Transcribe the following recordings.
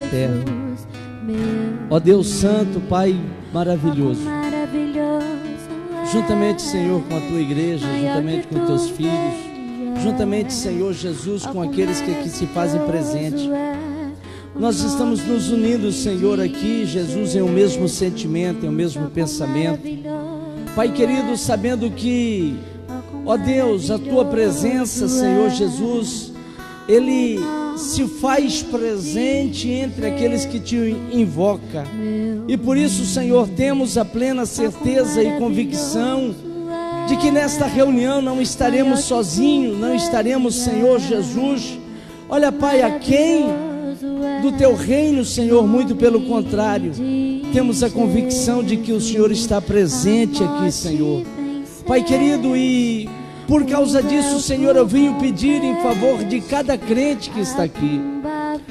eterno. Ó Deus Santo, Pai maravilhoso, juntamente, Senhor, com a Tua igreja, juntamente com Teus filhos, juntamente, Senhor Jesus, com aqueles que aqui se fazem presente, nós estamos nos unindo, Senhor, aqui, Jesus, em um mesmo sentimento, em um mesmo pensamento. Pai querido, sabendo que, ó Deus, a Tua presença, Senhor Jesus, Ele se faz presente entre aqueles que Te invocam. E por isso, Senhor, temos a plena certeza e convicção de que nesta reunião não estaremos sozinhos, não estaremos, Senhor Jesus, olha, Pai, aquém do Teu reino, Senhor, muito pelo contrário, temos a convicção de que o Senhor está presente aqui, Senhor. Pai querido, e por causa disso, Senhor, eu venho pedir em favor de cada crente que está aqui,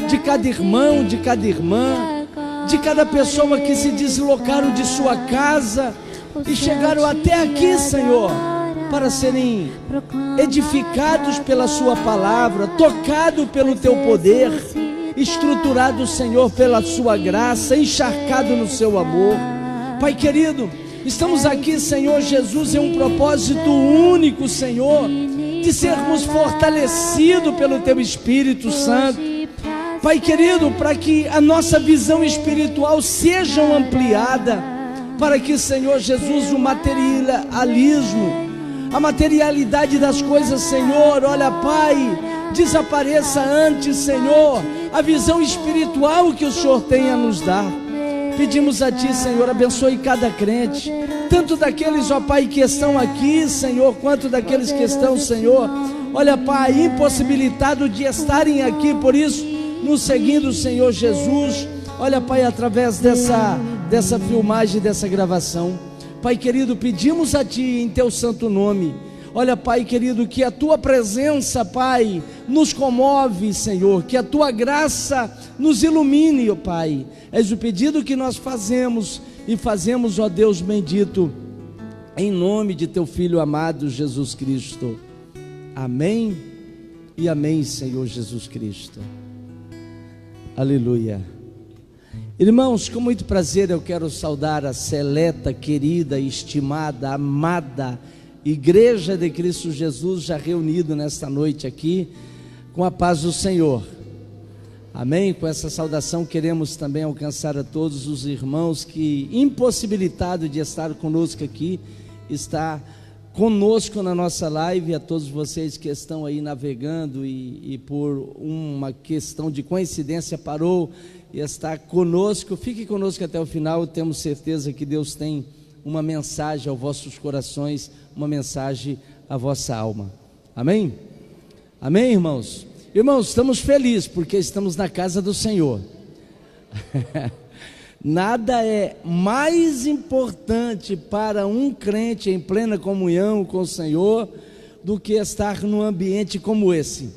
de cada irmão, de cada irmã, de cada pessoa que se deslocaram de sua casa e chegaram até aqui, Senhor, para serem edificados pela Sua palavra, tocados pelo Teu poder, estruturado, Senhor, pela Sua graça, encharcado no Seu amor. Pai querido, estamos aqui, Senhor Jesus, em um propósito único, Senhor, de sermos fortalecidos pelo Teu Espírito Santo. Pai querido, para que a nossa visão espiritual seja ampliada, para que, Senhor Jesus, o materialismo, a materialidade das coisas, Senhor, olha, Pai, desapareça antes, Senhor, a visão espiritual que o Senhor tem a nos dar. Pedimos a Ti, Senhor, abençoe cada crente, tanto daqueles, ó Pai, que estão aqui, Senhor, quanto daqueles que estão, Senhor, olha, Pai, impossibilitados de estarem aqui, por isso, nos seguindo, Senhor Jesus, olha, Pai, através dessa filmagem, dessa gravação. Pai querido, pedimos a Ti, em Teu santo nome, olha, Pai querido, que a Tua presença, Pai, nos comove, Senhor, que a Tua graça nos ilumine, ó Pai. És o pedido que nós fazemos, e fazemos, ó Deus bendito, em nome de Teu Filho amado, Jesus Cristo. Amém e amém, Senhor Jesus Cristo. Aleluia. Irmãos, com muito prazer eu quero saudar a seleta, querida, estimada, amada Igreja de Cristo Jesus, já reunido nesta noite aqui, com a paz do Senhor. Amém? Com essa saudação queremos também alcançar a todos os irmãos que, impossibilitado de estar conosco aqui, está conosco na nossa live, a todos vocês que estão aí navegando e por uma questão de coincidência parou e está conosco, fique conosco até o final. Temos certeza que Deus tem uma mensagem aos vossos corações, uma mensagem à vossa alma. Amém? Amém, irmãos? Irmãos, estamos felizes porque estamos na casa do Senhor. Nada é mais importante para um crente em plena comunhão com o Senhor do que estar num ambiente como esse.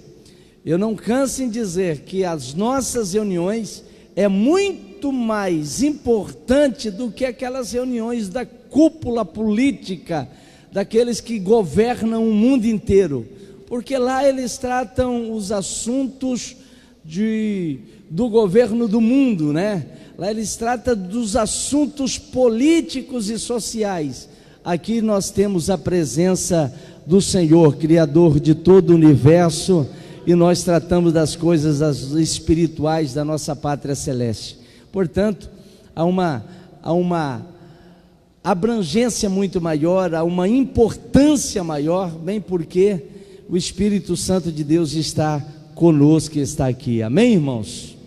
Eu não canso em dizer que as nossas reuniões é muito mais importante do que aquelas reuniões da cúpula política, daqueles que governam o mundo inteiro, porque lá eles tratam os assuntos do governo do mundo, né? Lá eles tratam dos assuntos políticos e sociais. Aqui nós temos a presença do Senhor, Criador de todo o universo, e nós tratamos das coisas espirituais da nossa pátria celeste. Portanto, há uma abrangência muito maior, há uma importância maior, bem porque o Espírito Santo de Deus está conosco e está aqui. Amém, irmãos?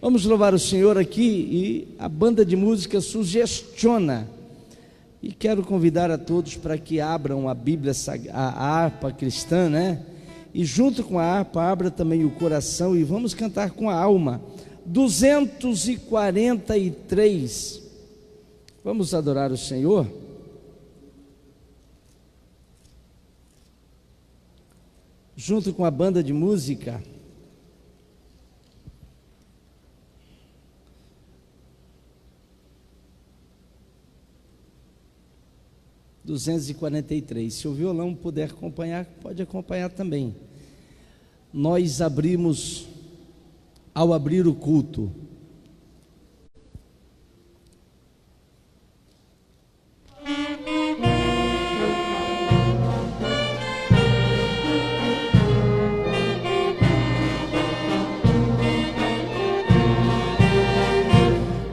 Vamos louvar o Senhor aqui, e a banda de música sugestiona, e quero convidar a todos para que abram a Bíblia, a harpa cristã, né? E junto com a harpa, abra também o coração e vamos cantar com a alma. 243. Vamos adorar o Senhor? Junto com a banda de música. (243). Se o violão puder acompanhar, pode acompanhar também. Nós abrimos, ao abrir o culto,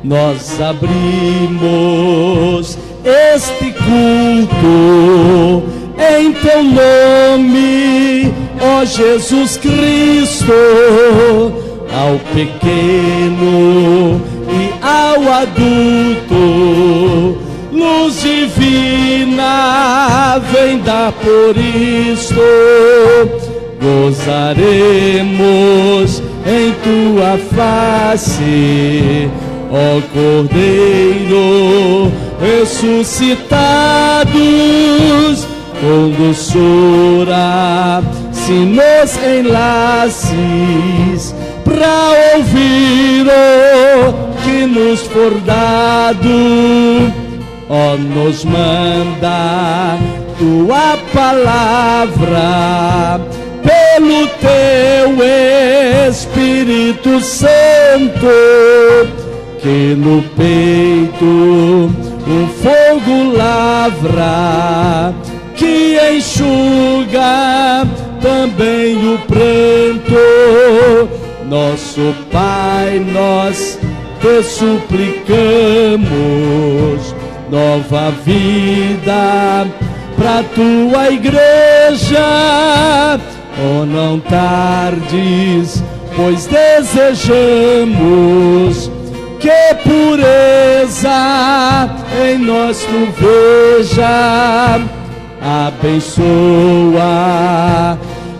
nós abrimos este culto em teu nome, ó Jesus Cristo, ao pequeno e ao adulto. Luz divina vem dar por isto, gozaremos em tua face, ó Cordeiro ressuscitados. Com doçura se nos enlaces pra ouvir o que nos for dado. Ó, nos manda tua palavra pelo teu Espírito Santo, que no peito um fogo lavra, que enxuga também o pranto. Nosso Pai, nós te suplicamos nova vida pra tua igreja. Oh, não tardes, pois desejamos que pureza em nós tu veja. Abençoa,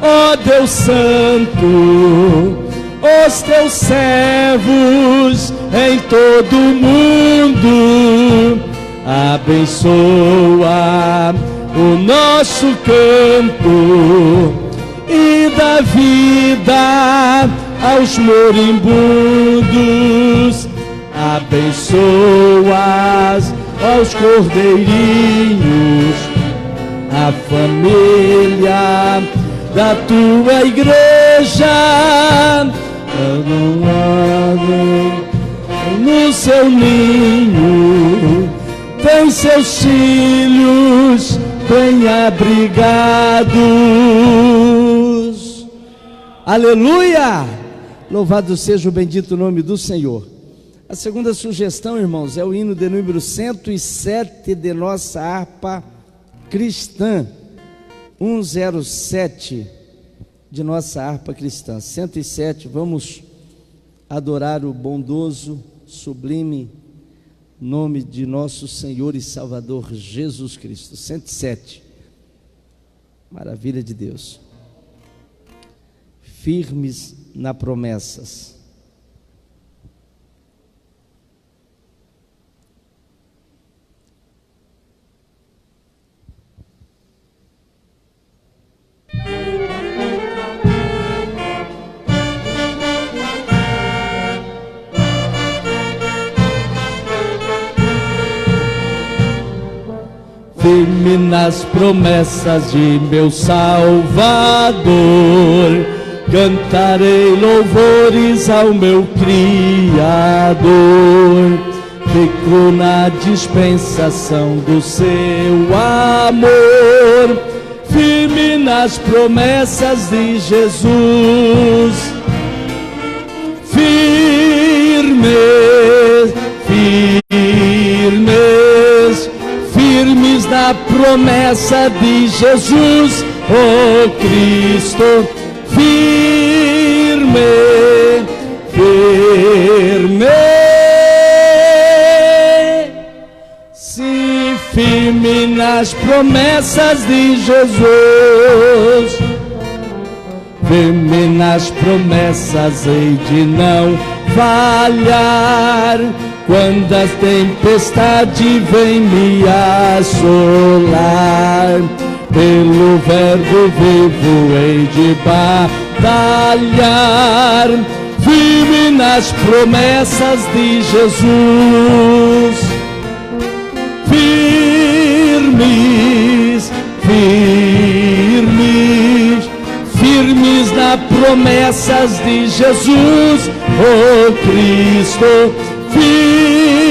ó Deus Santo, os teus servos em todo o mundo. Abençoa o nosso campo e dá vida aos moribundos. Abençoas aos cordeirinhos, a família da tua igreja. Não no seu ninho, tem seus filhos bem abrigados. Aleluia! Louvado seja o bendito nome do Senhor. A segunda sugestão, irmãos, é o hino de número 107 de nossa harpa cristã. 107 de nossa harpa cristã. 107, vamos adorar o bondoso, sublime nome de nosso Senhor e Salvador Jesus Cristo. 107. Maravilha de Deus. Firmes na promessas. Firme nas promessas de meu Salvador, cantarei louvores ao meu Criador. Fico na dispensação do seu amor, firme nas promessas de Jesus. Firmes na promessa de Jesus, oh Cristo. Firme. Sim, firme nas promessas de Jesus. Firme nas promessas, hei de não falhar. Quando a tempestade vem me assolar, pelo verbo vivo hei de batalhar. Firme nas promessas de Jesus. Firmes nas promessas de Jesus, oh Cristo. Firmes.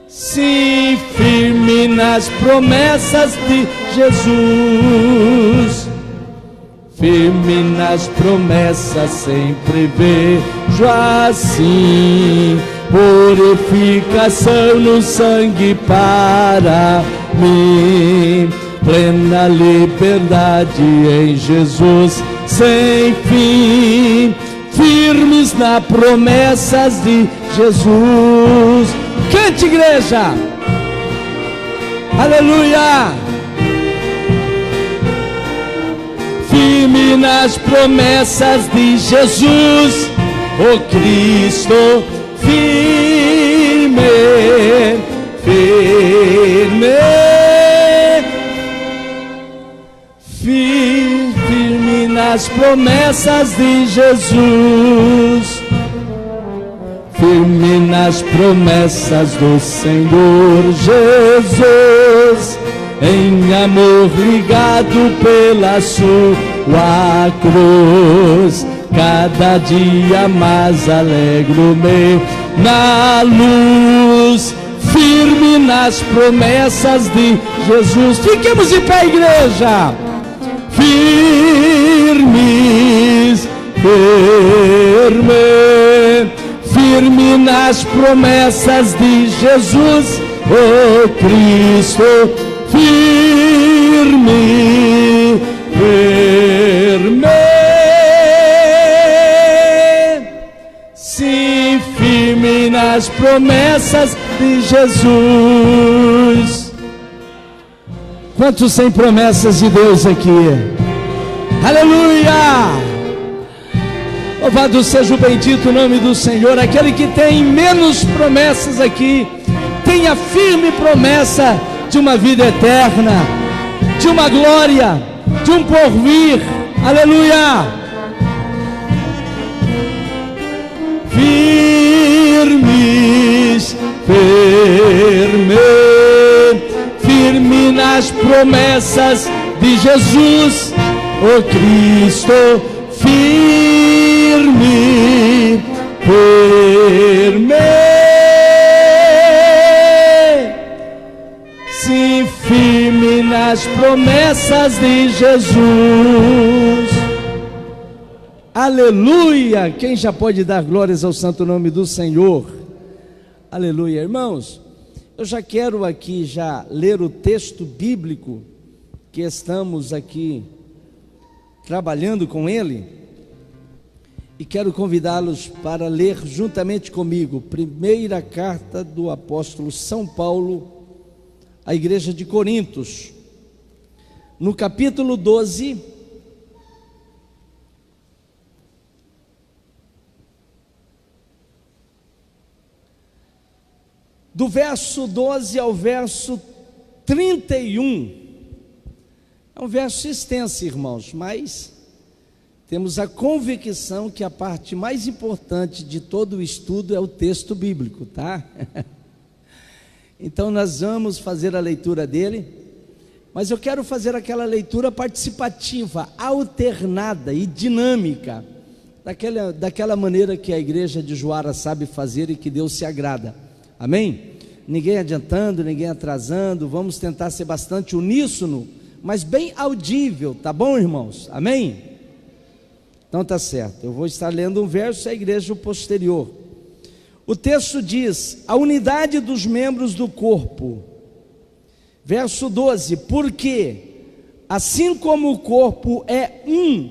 Sim, firme nas promessas de Jesus. Firme nas promessas sempre vejo assim purificação no sangue para mim, plena liberdade em Jesus sem fim, firmes nas promessas de Jesus. Cante, igreja, aleluia. Firme nas promessas de Jesus, o Cristo firme, firme, firme nas promessas de Jesus, firme nas promessas do Senhor Jesus, em amor ligado pela sua cruz, cada dia mais alegro-me na luz, firme nas promessas de Jesus. Fiquemos de pé, igreja, firmes, firme, firme nas promessas de Jesus, o Cristo firme, firme, sim, firme nas promessas de Jesus. Quantos sem promessas de Deus aqui? Aleluia! Louvado seja o bendito nome do Senhor. Aquele que tem menos promessas aqui, tem a firme promessa de uma vida eterna, de uma glória, de um porvir. Aleluia! Firmes, firme, firme nas promessas de Jesus, o Cristo firme, firme, sim, firme nas promessas de Jesus. Aleluia! Quem já pode dar glórias ao santo nome do Senhor? Aleluia, irmãos. Eu já quero aqui já ler o texto bíblico que estamos aqui trabalhando com ele, e quero convidá-los para ler juntamente comigo, primeira carta do apóstolo São Paulo à igreja de Corintos, no capítulo 12, do verso 12 ao verso 31, é um verso extenso, irmãos, mas temos a convicção que a parte mais importante de todo o estudo é o texto bíblico, tá? Então nós vamos fazer a leitura dele, mas eu quero fazer aquela leitura participativa, alternada e dinâmica, daquela maneira que a igreja de Juara sabe fazer e que Deus se agrada, amém? Ninguém adiantando, ninguém atrasando, vamos tentar ser bastante uníssono, mas bem audível, tá bom, irmãos? Amém? Então tá certo, eu vou estar lendo um verso, a igreja posterior. O texto diz: a unidade dos membros do corpo. Verso 12: porque assim como o corpo é um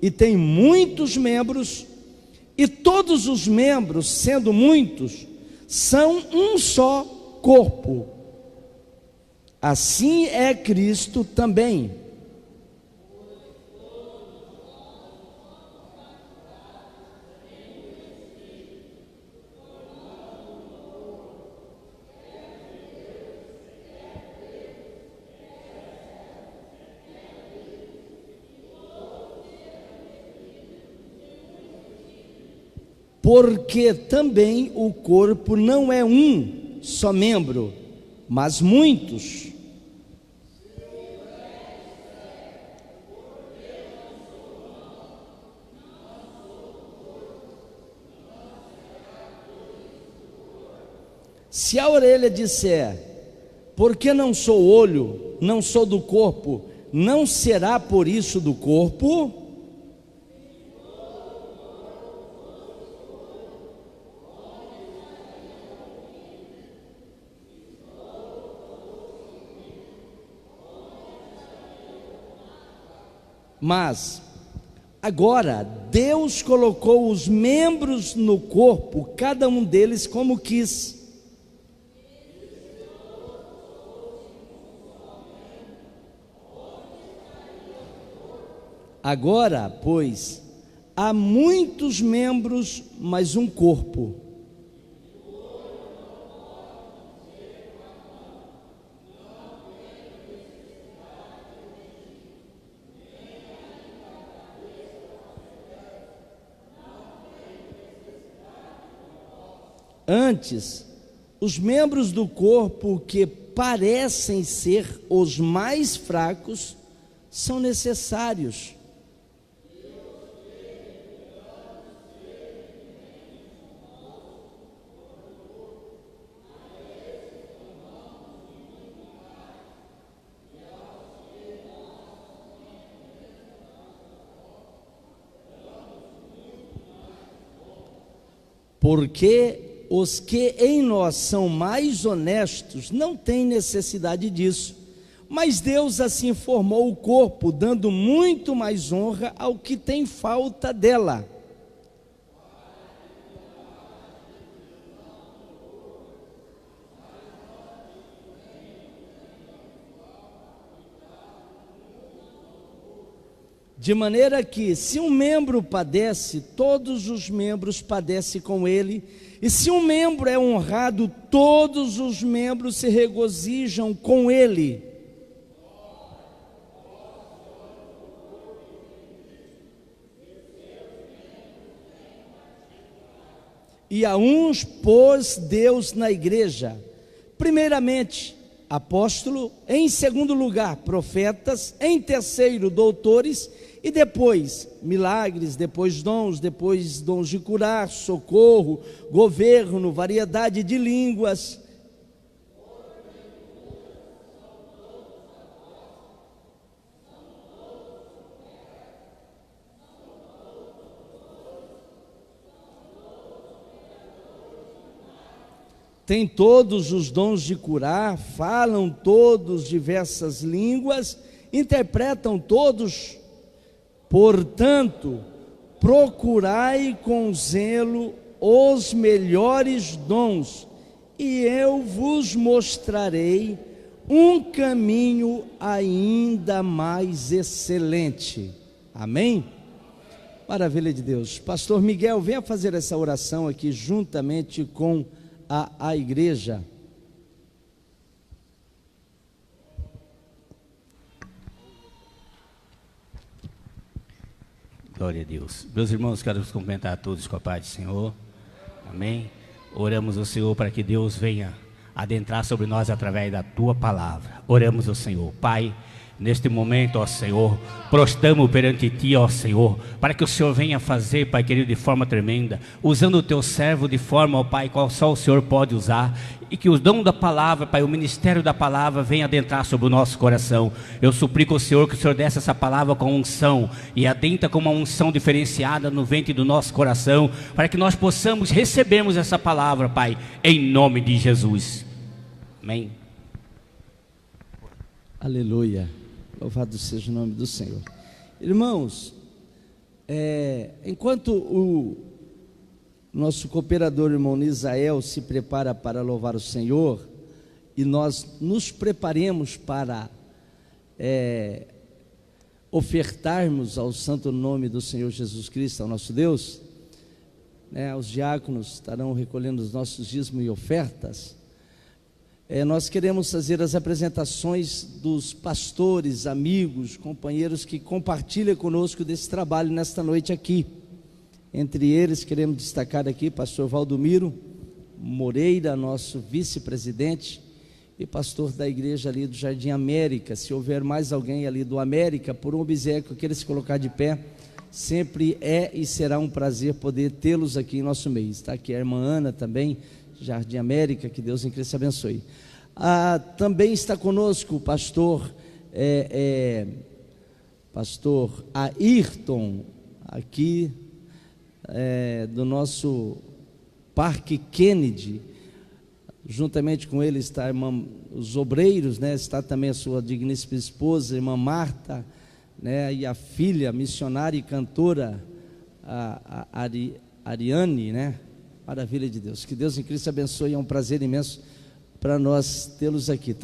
e tem muitos membros, e todos os membros, sendo muitos, são um só corpo, assim é Cristo também. Porque também o corpo não é um só membro, mas muitos. Se a orelha disser, porque não sou olho, não sou do corpo, não será por isso do corpo? Mas agora Deus colocou os membros no corpo, cada um deles como quis. Agora, pois, há muitos membros, mas um corpo. Antes, os membros do corpo que parecem ser os mais fracos são necessários. Porque os que em nós são mais honestos não têm necessidade disso, mas Deus assim formou o corpo, dando muito mais honra ao que tem falta dela. De maneira que, se um membro padece, todos os membros padecem com ele, e se um membro é honrado, todos os membros se regozijam com ele. E a uns pôs Deus na igreja, primeiramente apóstolo, em segundo lugar profetas, em terceiro doutores, e depois milagres, depois dons de curar, socorro, governo, variedade de línguas. Tem todos os dons de curar, falam todos diversas línguas, interpretam todos. Portanto, procurai com zelo os melhores dons, e eu vos mostrarei um caminho ainda mais excelente. Amém? Maravilha de Deus. Pastor Miguel, venha fazer essa oração aqui juntamente com a igreja. Glória a Deus. Meus irmãos, quero vos cumprimentar a todos com a paz do Senhor. Amém. Oramos ao Senhor para que Deus venha adentrar sobre nós através da tua palavra. Oramos ao Senhor. Pai, neste momento, ó Senhor, prostramos perante Ti, ó Senhor, para que o Senhor venha fazer, Pai querido, de forma tremenda, usando o Teu servo de forma, ó Pai, qual só o Senhor pode usar, e que o dom da palavra, Pai, o ministério da palavra venha adentrar sobre o nosso coração. Eu suplico ao Senhor que o Senhor desse essa palavra com unção, e adentra com uma unção diferenciada no ventre do nosso coração, para que nós possamos recebermos essa palavra, Pai, em nome de Jesus. Amém. Aleluia. Louvado seja o nome do Senhor. Irmãos, enquanto o nosso cooperador, irmão Nisael, se prepara para louvar o Senhor, e nós nos preparemos para ofertarmos ao santo nome do Senhor Jesus Cristo, ao nosso Deus, os diáconos estarão recolhendo os nossos dízimos e ofertas. Nós queremos fazer as apresentações dos pastores, amigos, companheiros que compartilham conosco desse trabalho nesta noite aqui. Entre eles queremos destacar aqui pastor Valdomiro Moreira, nosso vice-presidente, e pastor da igreja ali do Jardim América. Se houver mais alguém ali do América, por um obséquio que eles colocar de pé, sempre é e será um prazer poder tê-los aqui em nosso meio. Está aqui a irmã Ana também, Jardim América, que Deus em Cristo abençoe. Também está conosco o pastor Ayrton, aqui do nosso Parque Kennedy. Juntamente com ele está a irmã, os obreiros, está também a sua digníssima esposa, a irmã Marta, né? E a filha, missionária e cantora, Ariane, né? Maravilha de Deus. Que Deus em Cristo abençoe. É um prazer imenso para nós tê-los aqui.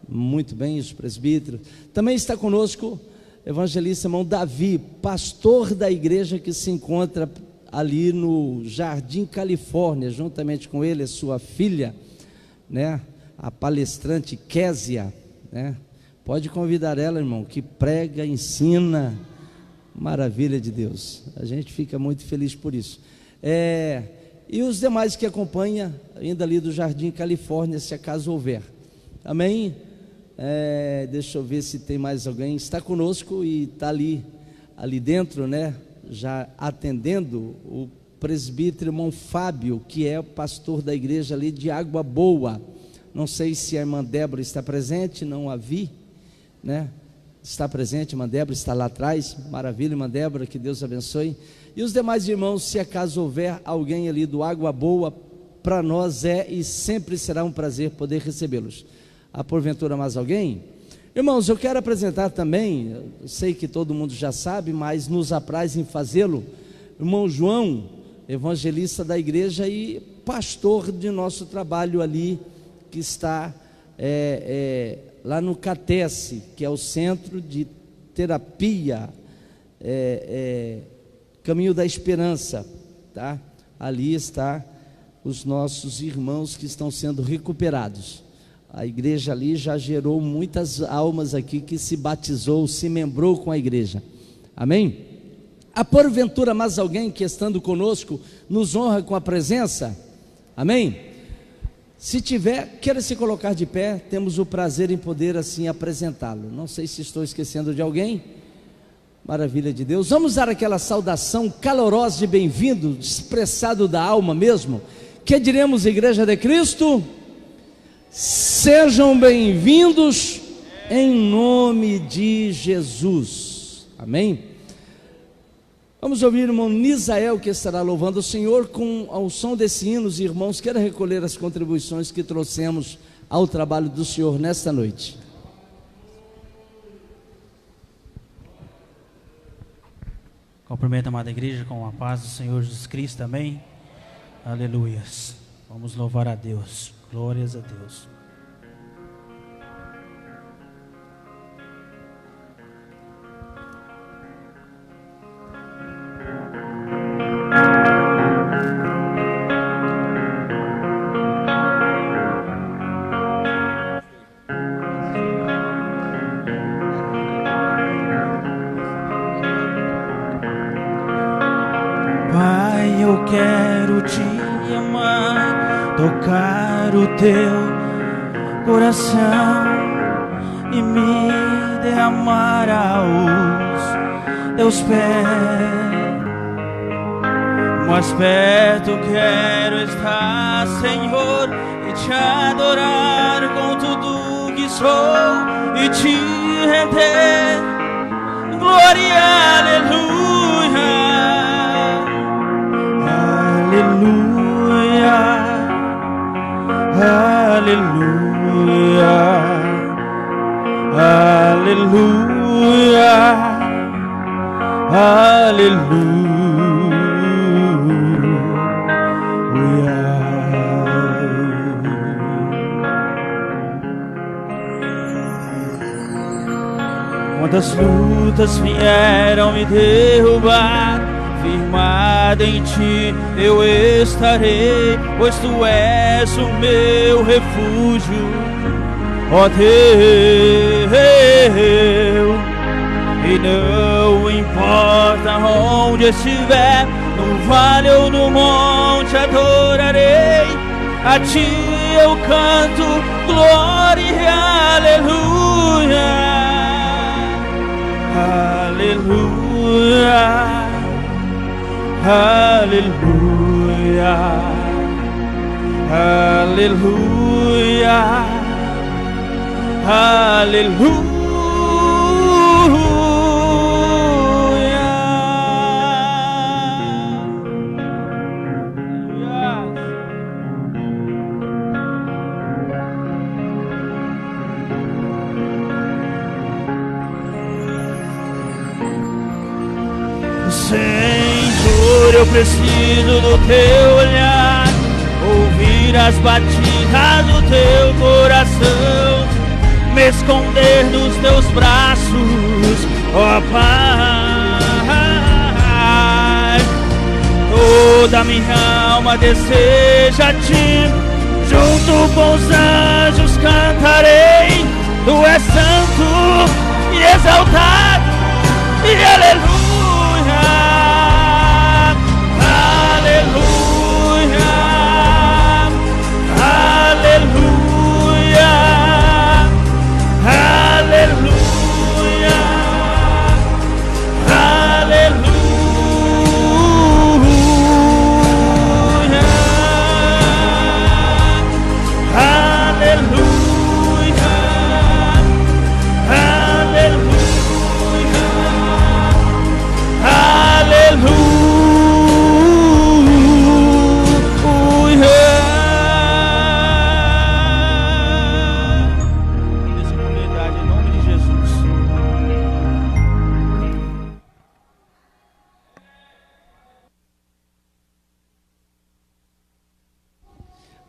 Muito bem, os presbíteros. Também está conosco evangelista irmão Davi, pastor da igreja que se encontra ali no Jardim Califórnia, juntamente com ele, a sua filha, né? A palestrante Késia, né? Pode convidar ela, irmão, que prega, ensina. Maravilha de Deus. A gente fica muito feliz por isso. E os demais que acompanham, ainda ali do Jardim Califórnia, se acaso houver. Amém? Deixa eu ver se tem mais alguém. Está conosco e está ali dentro, né? Já atendendo o presbítero irmão Fábio, que é o pastor da igreja ali de Água Boa. Não sei se a irmã Débora está presente, não a vi, né? Está presente, irmã Débora está lá atrás. Maravilha, irmã Débora, que Deus abençoe. E os demais irmãos, se acaso houver alguém ali do Água Boa, para nós e sempre será um prazer poder recebê-los. Há porventura mais alguém? Irmãos, eu quero apresentar também, eu sei que todo mundo já sabe, mas nos apraz em fazê-lo, irmão João, evangelista da igreja e pastor de nosso trabalho ali, que está lá no CATES, que é o Centro de Terapia Caminho da Esperança, tá? Ali está os nossos irmãos que estão sendo recuperados. A igreja ali já gerou muitas almas aqui que se batizou, se membrou com a igreja. Amém? Há porventura mais alguém que estando conosco nos honra com a presença? Amém? Se tiver, queira se colocar de pé, temos o prazer em poder assim apresentá-lo. Não sei se estou esquecendo de alguém. Maravilha de Deus. Vamos dar aquela saudação calorosa de bem-vindo, expressado da alma mesmo. Que diremos, Igreja de Cristo? Sejam bem-vindos em nome de Jesus. Amém? Vamos ouvir o irmão Nisael, que estará louvando o Senhor ao som desse hino. Os irmãos querem recolher as contribuições que trouxemos ao trabalho do Senhor nesta noite. Cumprimento a amada igreja com a paz do Senhor Jesus Cristo, amém? Aleluias. Vamos louvar a Deus. Glórias a Deus. Pai, eu quero te amar, tocar o teu coração e me derramar aos teus pés. Mais perto quero estar, Senhor, e te adorar com tudo que sou e te render. Glória, aleluia. Aleluia, aleluia, aleluia, aleluia. Quantas lutas vieram me derrubar, firmado em ti eu estarei, pois tu és o meu refúgio, ó Deus. E não importa onde estiver, no vale ou no monte, adorarei, a ti eu canto glória e aleluia. Aleluia, aleluia, aleluia, aleluia. Senhor, eu preciso do teu olhar, ouvir as batidas do teu coração, me esconder nos teus braços, ó Pai. Toda minha alma deseja a ti, junto com os anjos cantarei, tu és santo e exaltado, e aleluia. Aleluia, aleluia, aleluia,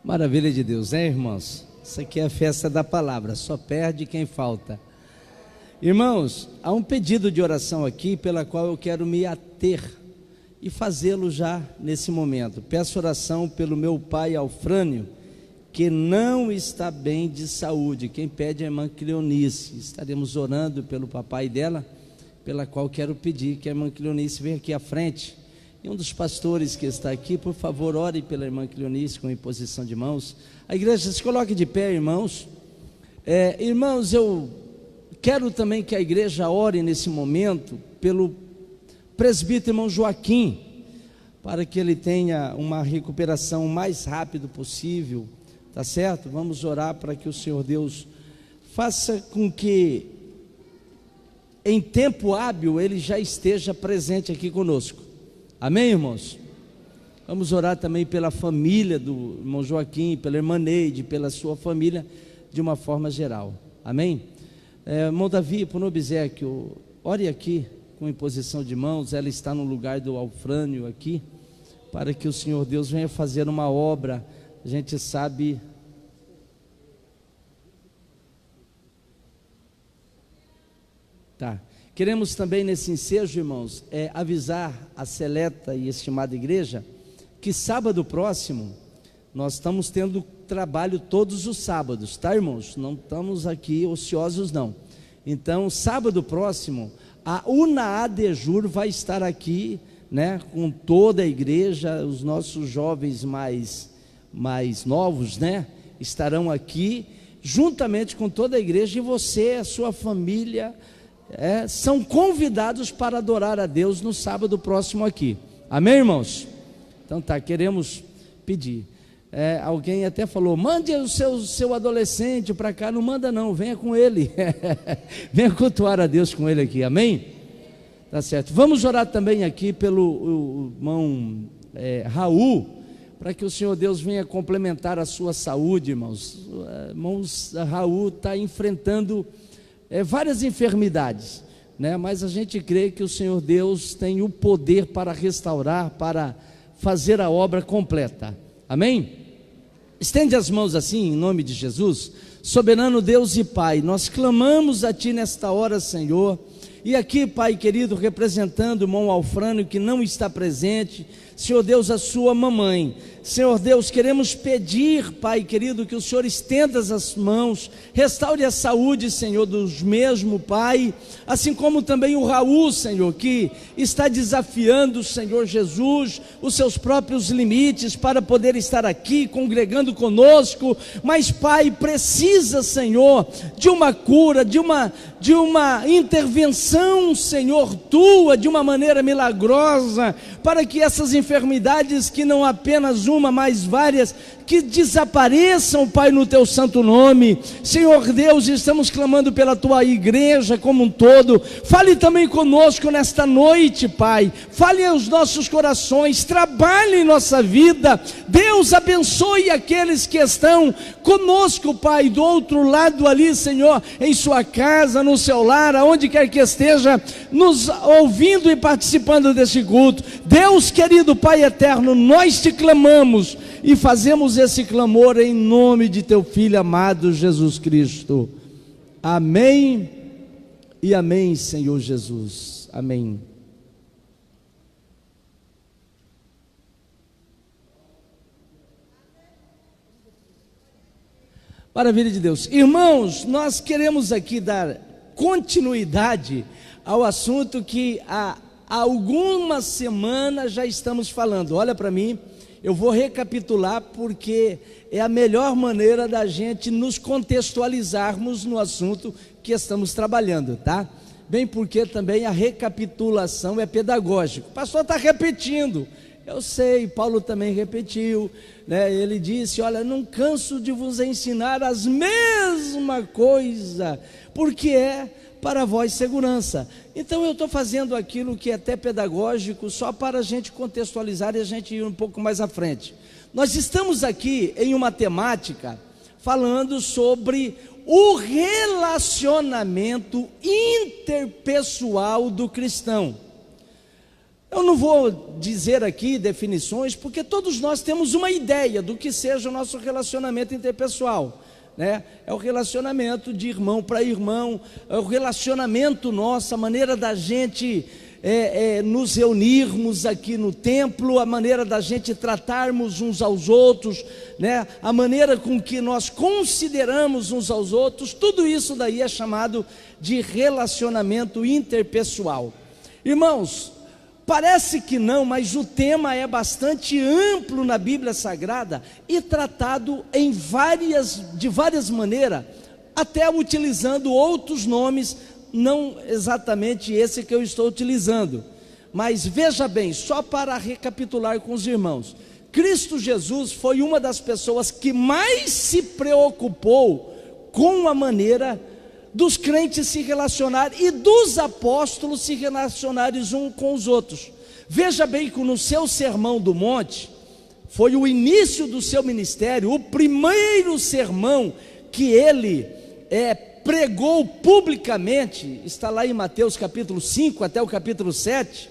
Maravilha de Deus, né, irmãos? Isso aqui é a festa da palavra, só perde quem falta. Irmãos, há um pedido de oração aqui pela qual eu quero me ater e fazê-lo já nesse momento. Peço oração pelo meu pai Alfrânio, que não está bem de saúde. Quem pede é a irmã Cleonice. Estaremos orando pelo papai dela, pela qual quero pedir que a irmã Cleonice venha aqui à frente. E um dos pastores que está aqui, por favor, ore pela irmã Cleonice com imposição de mãos. A igreja se coloque de pé, irmãos. Irmãos, eu quero também que a igreja ore nesse momento pelo presbítero irmão Joaquim, para que ele tenha uma recuperação o mais rápido possível, tá certo? Vamos orar para que o Senhor Deus faça com que em tempo hábil ele já esteja presente aqui conosco. Amém, irmãos? Vamos orar também pela família do irmão Joaquim, pela irmã Neide, pela sua família, de uma forma geral. Amém? Irmão Davi, por obséquio, ore aqui com imposição de mãos. Ela está no lugar do Alfrânio aqui, para que o Senhor Deus venha fazer uma obra. A gente sabe... Tá. Queremos também nesse ensejo, irmãos, avisar a seleta e estimada igreja que sábado próximo nós estamos tendo trabalho todos os sábados, tá, irmãos? Não estamos aqui ociosos não. Então, sábado próximo, a UNAADEJUR vai estar aqui, né, com toda a igreja. Os nossos jovens mais novos, né, estarão aqui juntamente com toda a igreja, e você, a sua família, são convidados para adorar a Deus no sábado próximo aqui. Amém, irmãos? Então tá, queremos pedir. Alguém até falou, mande o seu adolescente para cá. Não manda não, venha com ele. Venha cultuar a Deus com ele aqui, amém? Tá certo. Vamos orar também aqui pelo irmão Raul, para que o Senhor Deus venha complementar a sua saúde, irmãos. Irmãos, Raul está enfrentando várias enfermidades, né? Mas a gente crê que o Senhor Deus tem o poder para restaurar, para fazer a obra completa, amém? Estende as mãos assim, em nome de Jesus. Soberano Deus e Pai, nós clamamos a Ti nesta hora, Senhor, e aqui, Pai querido, representando o irmão Alfrânio, que não está presente, Senhor Deus, a sua mamãe. Senhor Deus, queremos pedir, Pai querido, que o Senhor estenda as mãos, restaure a saúde, Senhor, dos mesmos, Pai, assim como também o Raul, Senhor, que está desafiando, Senhor Jesus, os seus próprios limites para poder estar aqui congregando conosco, mas, Pai, precisa, Senhor, de uma cura, de uma intervenção, Senhor, Tua, de uma maneira milagrosa, para que essas enfermidades, que não apenas uma, mas várias, que desapareçam, Pai, no teu santo nome. Senhor Deus, estamos clamando pela tua igreja como um todo. Fale também conosco nesta noite, Pai. Fale aos nossos corações, trabalhe em nossa vida. Deus, abençoe aqueles que estão conosco, Pai, do outro lado ali, Senhor, em sua casa, no seu lar, aonde quer que esteja, nos ouvindo e participando desse culto. Deus querido, Pai eterno, nós te clamamos e fazemos esse clamor em nome de teu Filho amado Jesus Cristo. Amém e amém, Senhor Jesus. Amém. Maravilha de Deus. Irmãos, nós queremos aqui dar continuidade ao assunto que há algumas semanas já estamos falando. Olha para mim, eu vou recapitular porque é a melhor maneira da gente nos contextualizarmos no assunto que estamos trabalhando, tá? Bem porque também a recapitulação é pedagógica. O pastor está repetindo. Eu sei, Paulo também repetiu, né? Ele disse, olha, não canso de vos ensinar as mesma coisa, porque é para vós segurança. Então eu estou fazendo aquilo que é até pedagógico, só para a gente contextualizar e a gente ir um pouco mais à frente. Nós estamos aqui em uma temática falando sobre o relacionamento interpessoal do cristão. Eu não vou dizer aqui definições, porque todos nós temos uma ideia do que seja o nosso relacionamento interpessoal, né? É o relacionamento de irmão para irmão, é o relacionamento nosso, a maneira da gente nos reunirmos aqui no templo, a maneira da gente tratarmos uns aos outros, né? A maneira com que nós consideramos uns aos outros, tudo isso daí é chamado de relacionamento interpessoal. Irmãos, parece que não, mas o tema é bastante amplo na Bíblia Sagrada e tratado de várias maneiras, até utilizando outros nomes, não exatamente esse que eu estou utilizando. Mas veja bem, só para recapitular com os irmãos, Cristo Jesus foi uma das pessoas que mais se preocupou com a maneira dos crentes se relacionar e dos apóstolos se relacionarem uns com os outros. Veja bem que no seu sermão do monte, foi o início do seu ministério, o primeiro sermão que ele pregou publicamente, está lá em Mateus capítulo 5 até o capítulo 7,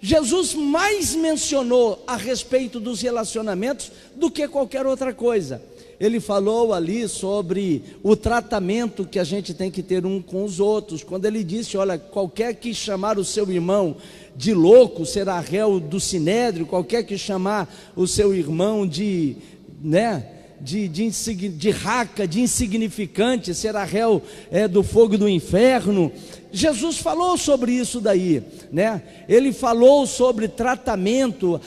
Jesus mais mencionou a respeito dos relacionamentos do que qualquer outra coisa. Ele falou ali sobre o tratamento que a gente tem que ter um com os outros, quando ele disse, olha, qualquer que chamar o seu irmão de louco será réu do sinédrio, qualquer que chamar o seu irmão de raca, de insignificante, será réu do fogo do inferno. Jesus falou sobre isso daí, né? Ele falou sobre tratamento,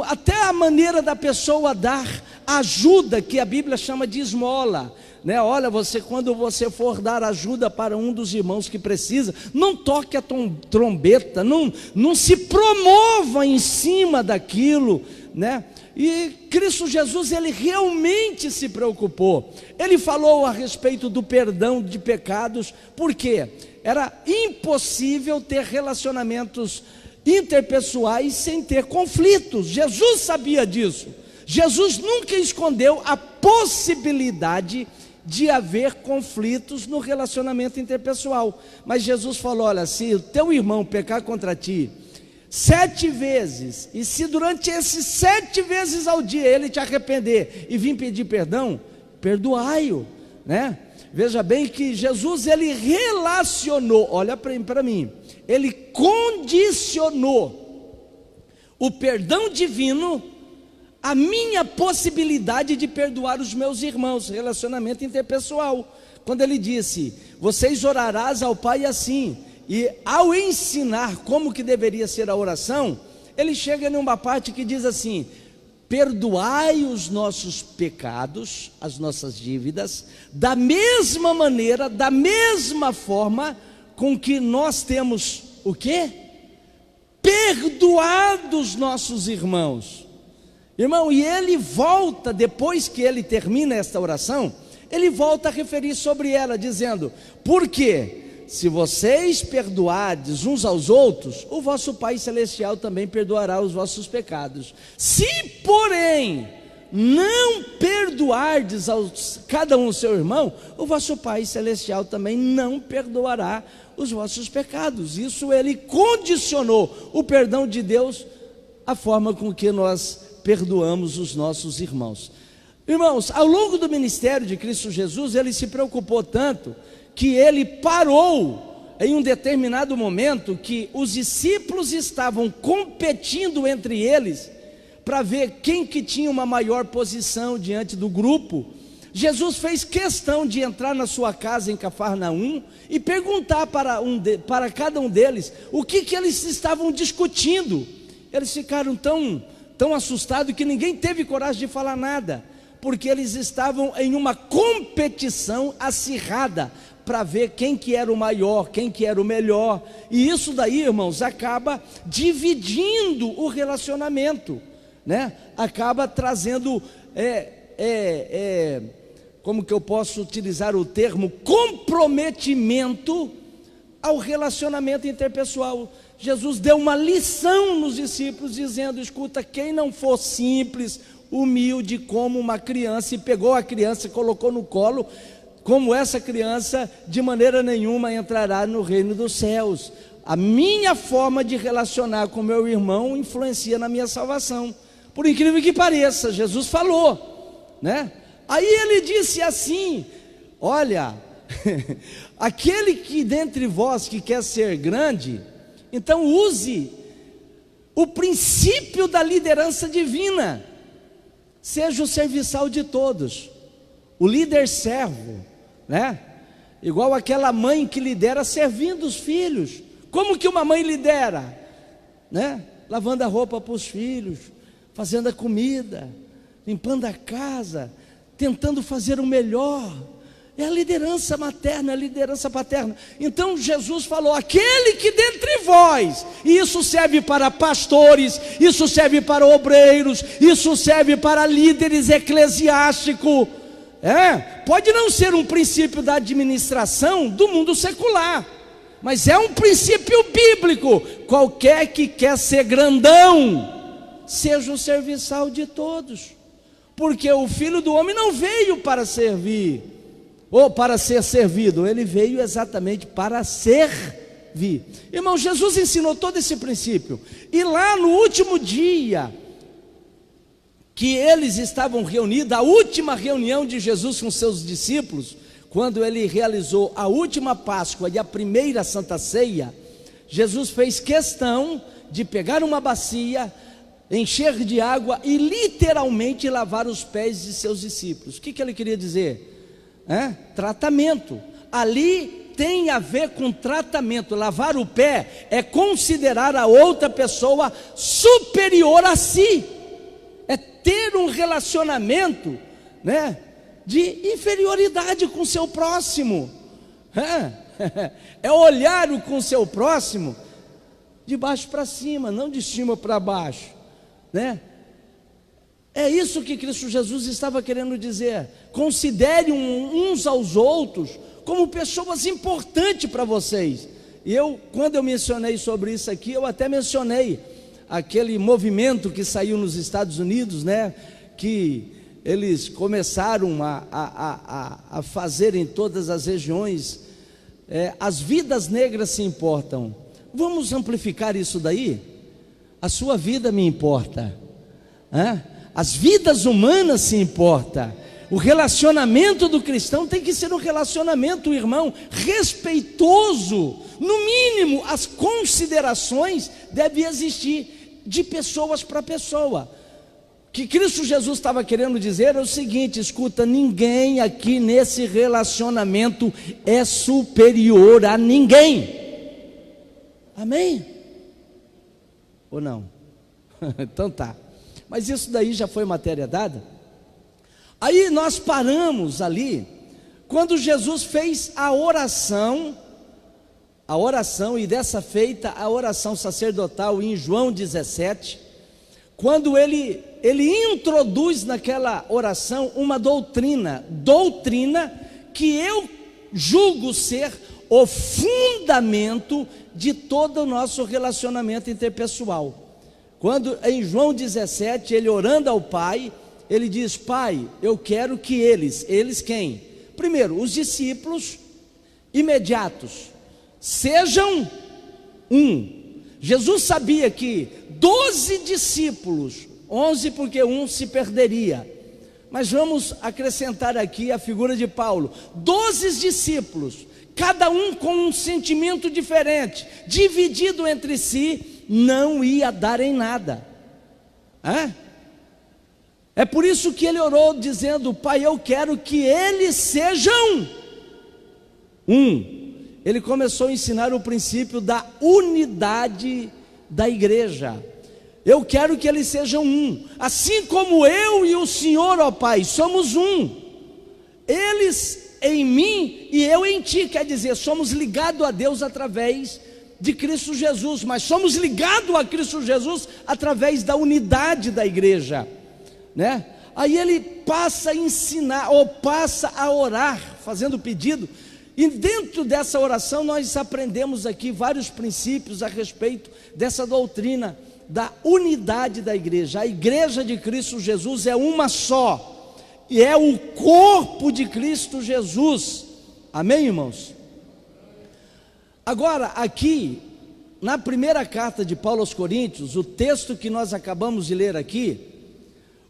até a maneira da pessoa dar ajuda, que a Bíblia chama de esmola, né? Olha, quando você for dar ajuda para um dos irmãos que precisa, não toque a trombeta, não se promova em cima daquilo, né? E Cristo Jesus, ele realmente se preocupou. Ele falou a respeito do perdão de pecados, porque era impossível ter relacionamentos interpessoais sem ter conflitos. Jesus sabia disso. Jesus nunca escondeu a possibilidade de haver conflitos no relacionamento interpessoal. Mas Jesus falou, olha, se o teu irmão pecar contra ti 7 vezes, e se durante esses 7 vezes ao dia ele te arrepender e vir pedir perdão, perdoai-o, né? Veja bem que Jesus, ele relacionou, olha para mim, ele condicionou o perdão divino à minha possibilidade de perdoar os meus irmãos, relacionamento interpessoal. Quando ele disse, vocês orarás ao Pai assim, e ao ensinar como que deveria ser a oração, ele chega numa parte que diz assim, perdoai os nossos pecados, as nossas dívidas, da mesma maneira, da mesma forma com que nós temos o quê? Perdoado os nossos irmãos. Irmão, e ele volta, depois que ele termina esta oração, ele volta a referir sobre ela, dizendo: porque se vocês perdoardes uns aos outros, o vosso Pai Celestial também perdoará os vossos pecados. Se, porém, não perdoardes cada um o seu irmão, o vosso Pai Celestial também não perdoará os vossos pecados. Isso ele condicionou o perdão de Deus à forma com que nós perdoamos os nossos irmãos. Irmãos, ao longo do ministério de Cristo Jesus, ele se preocupou tanto que ele parou em um determinado momento que os discípulos estavam competindo entre eles para ver quem que tinha uma maior posição diante do grupo. Jesus fez questão de entrar na sua casa em Cafarnaum e perguntar para cada um deles o que eles estavam discutindo. Eles ficaram tão assustados que ninguém teve coragem de falar nada, porque eles estavam em uma competição acirrada para ver quem que era o maior, quem que era o melhor. E isso daí, irmãos, acaba dividindo o relacionamento, né? Acaba trazendo, como que eu posso utilizar o termo, comprometimento ao relacionamento interpessoal. Jesus deu uma lição nos discípulos, dizendo: escuta, quem não for simples, humilde como uma criança, e pegou a criança e colocou no colo, como essa criança, de maneira nenhuma entrará no reino dos céus. A minha forma de relacionar com meu irmão influencia na minha salvação. Por incrível que pareça, Jesus falou, né? Aí ele disse assim: olha, aquele que dentre vós que quer ser grande, então use o princípio da liderança divina, seja o serviçal de todos, o líder servo, né? Igual aquela mãe que lidera servindo os filhos. Como que uma mãe lidera? Né? Lavando a roupa para os filhos, fazendo a comida, limpando a casa, tentando fazer o melhor. É a liderança materna, a liderança paterna. Então Jesus falou: aquele que dentre vós, e isso serve para pastores, isso serve para obreiros, isso serve para líderes eclesiásticos. Pode não ser um princípio da administração do mundo secular, mas é um princípio bíblico. Qualquer que quer ser grandão, seja o serviçal de todos, porque o Filho do Homem não veio para servir, ou para ser servido, ele veio exatamente para servir. Irmão, Jesus ensinou todo esse princípio, e lá no último dia que eles estavam reunidos, a última reunião de Jesus com seus discípulos, quando ele realizou a última Páscoa e a primeira Santa Ceia, Jesus fez questão de pegar uma bacia, encher de água e literalmente lavar os pés de seus discípulos. O que ele queria dizer? Tratamento. Ali tem a ver com tratamento. Lavar o pé é considerar a outra pessoa superior a si, é ter um relacionamento, né, de inferioridade com o seu próximo, é olhar com o seu próximo de baixo para cima, não de cima para baixo, né? É isso que Cristo Jesus estava querendo dizer. Considere uns aos outros como pessoas importantes para vocês. E quando eu mencionei sobre isso aqui, eu até mencionei aquele movimento que saiu nos Estados Unidos, né? Que eles começaram a fazer em todas as regiões. As vidas negras se importam. Vamos amplificar isso daí? A sua vida me importa, as vidas humanas se importam. O relacionamento do cristão tem que ser um relacionamento, irmão, respeitoso. No mínimo, as considerações devem existir de pessoas para pessoa. O que Cristo Jesus estava querendo dizer é o seguinte: escuta, ninguém aqui nesse relacionamento é superior a ninguém. Amém? Ou não? Então tá. Mas isso daí já foi matéria dada. Aí nós paramos ali quando Jesus fez a oração, e dessa feita a oração sacerdotal em João 17, quando ele introduz naquela oração uma doutrina que eu julgo ser o fundamento de todo o nosso relacionamento interpessoal. Quando em João 17, ele orando ao Pai, ele diz: Pai, eu quero que eles quem? Primeiro, os discípulos imediatos, sejam um. Jesus sabia que 12 discípulos, 11 porque um se perderia, mas vamos acrescentar aqui a figura de Paulo, 12 discípulos, cada um com um sentimento diferente, dividido entre si, não ia dar em nada. É por isso que ele orou dizendo: Pai, eu quero que eles sejam um. Ele começou a ensinar o princípio da unidade da igreja. Eu quero que eles sejam um, assim como eu e o Senhor, ó Pai, somos um. Eles em mim e eu em ti, quer dizer, somos ligados a Deus através de Cristo Jesus, mas somos ligados a Cristo Jesus através da unidade da igreja, né? Aí ele passa a ensinar, ou passa a orar, fazendo pedido, e dentro dessa oração nós aprendemos aqui vários princípios a respeito dessa doutrina da unidade da igreja. A igreja de Cristo Jesus é uma só, e é o corpo de Cristo Jesus. Amém, irmãos? Agora, aqui, na primeira carta de Paulo aos Coríntios, o texto que nós acabamos de ler aqui,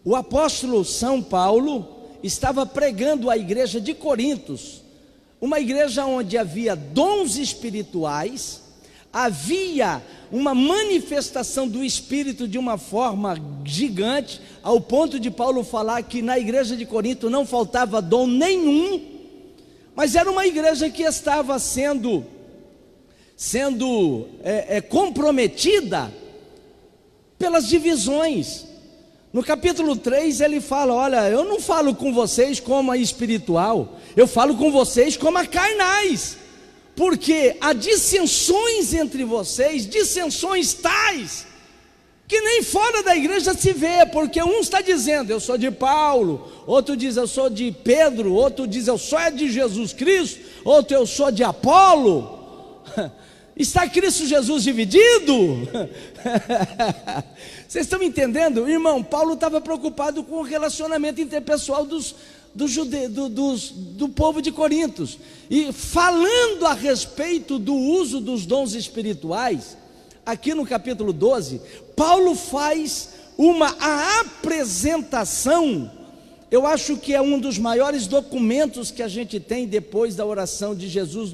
o apóstolo São Paulo estava pregando à igreja de Corintos, uma igreja onde havia dons espirituais, havia uma manifestação do Espírito de uma forma gigante, ao ponto de Paulo falar que na igreja de Corinto não faltava dom nenhum, mas era uma igreja que estava sendo comprometida pelas divisões. No capítulo 3 ele fala: olha, eu não falo com vocês como a espiritual, eu falo com vocês como a carnais, porque há dissensões entre vocês, dissensões tais, que nem fora da igreja se vê, porque um está dizendo: eu sou de Paulo, outro diz: eu sou de Pedro, outro diz: eu sou de Jesus Cristo, outro: eu sou de Apolo. Está Cristo Jesus dividido? Vocês estão entendendo? Irmão, Paulo estava preocupado com o relacionamento interpessoal do povo de Corintos, e falando a respeito do uso dos dons espirituais, aqui no capítulo 12, Paulo faz a apresentação. Eu acho que é um dos maiores documentos que a gente tem depois da oração de Jesus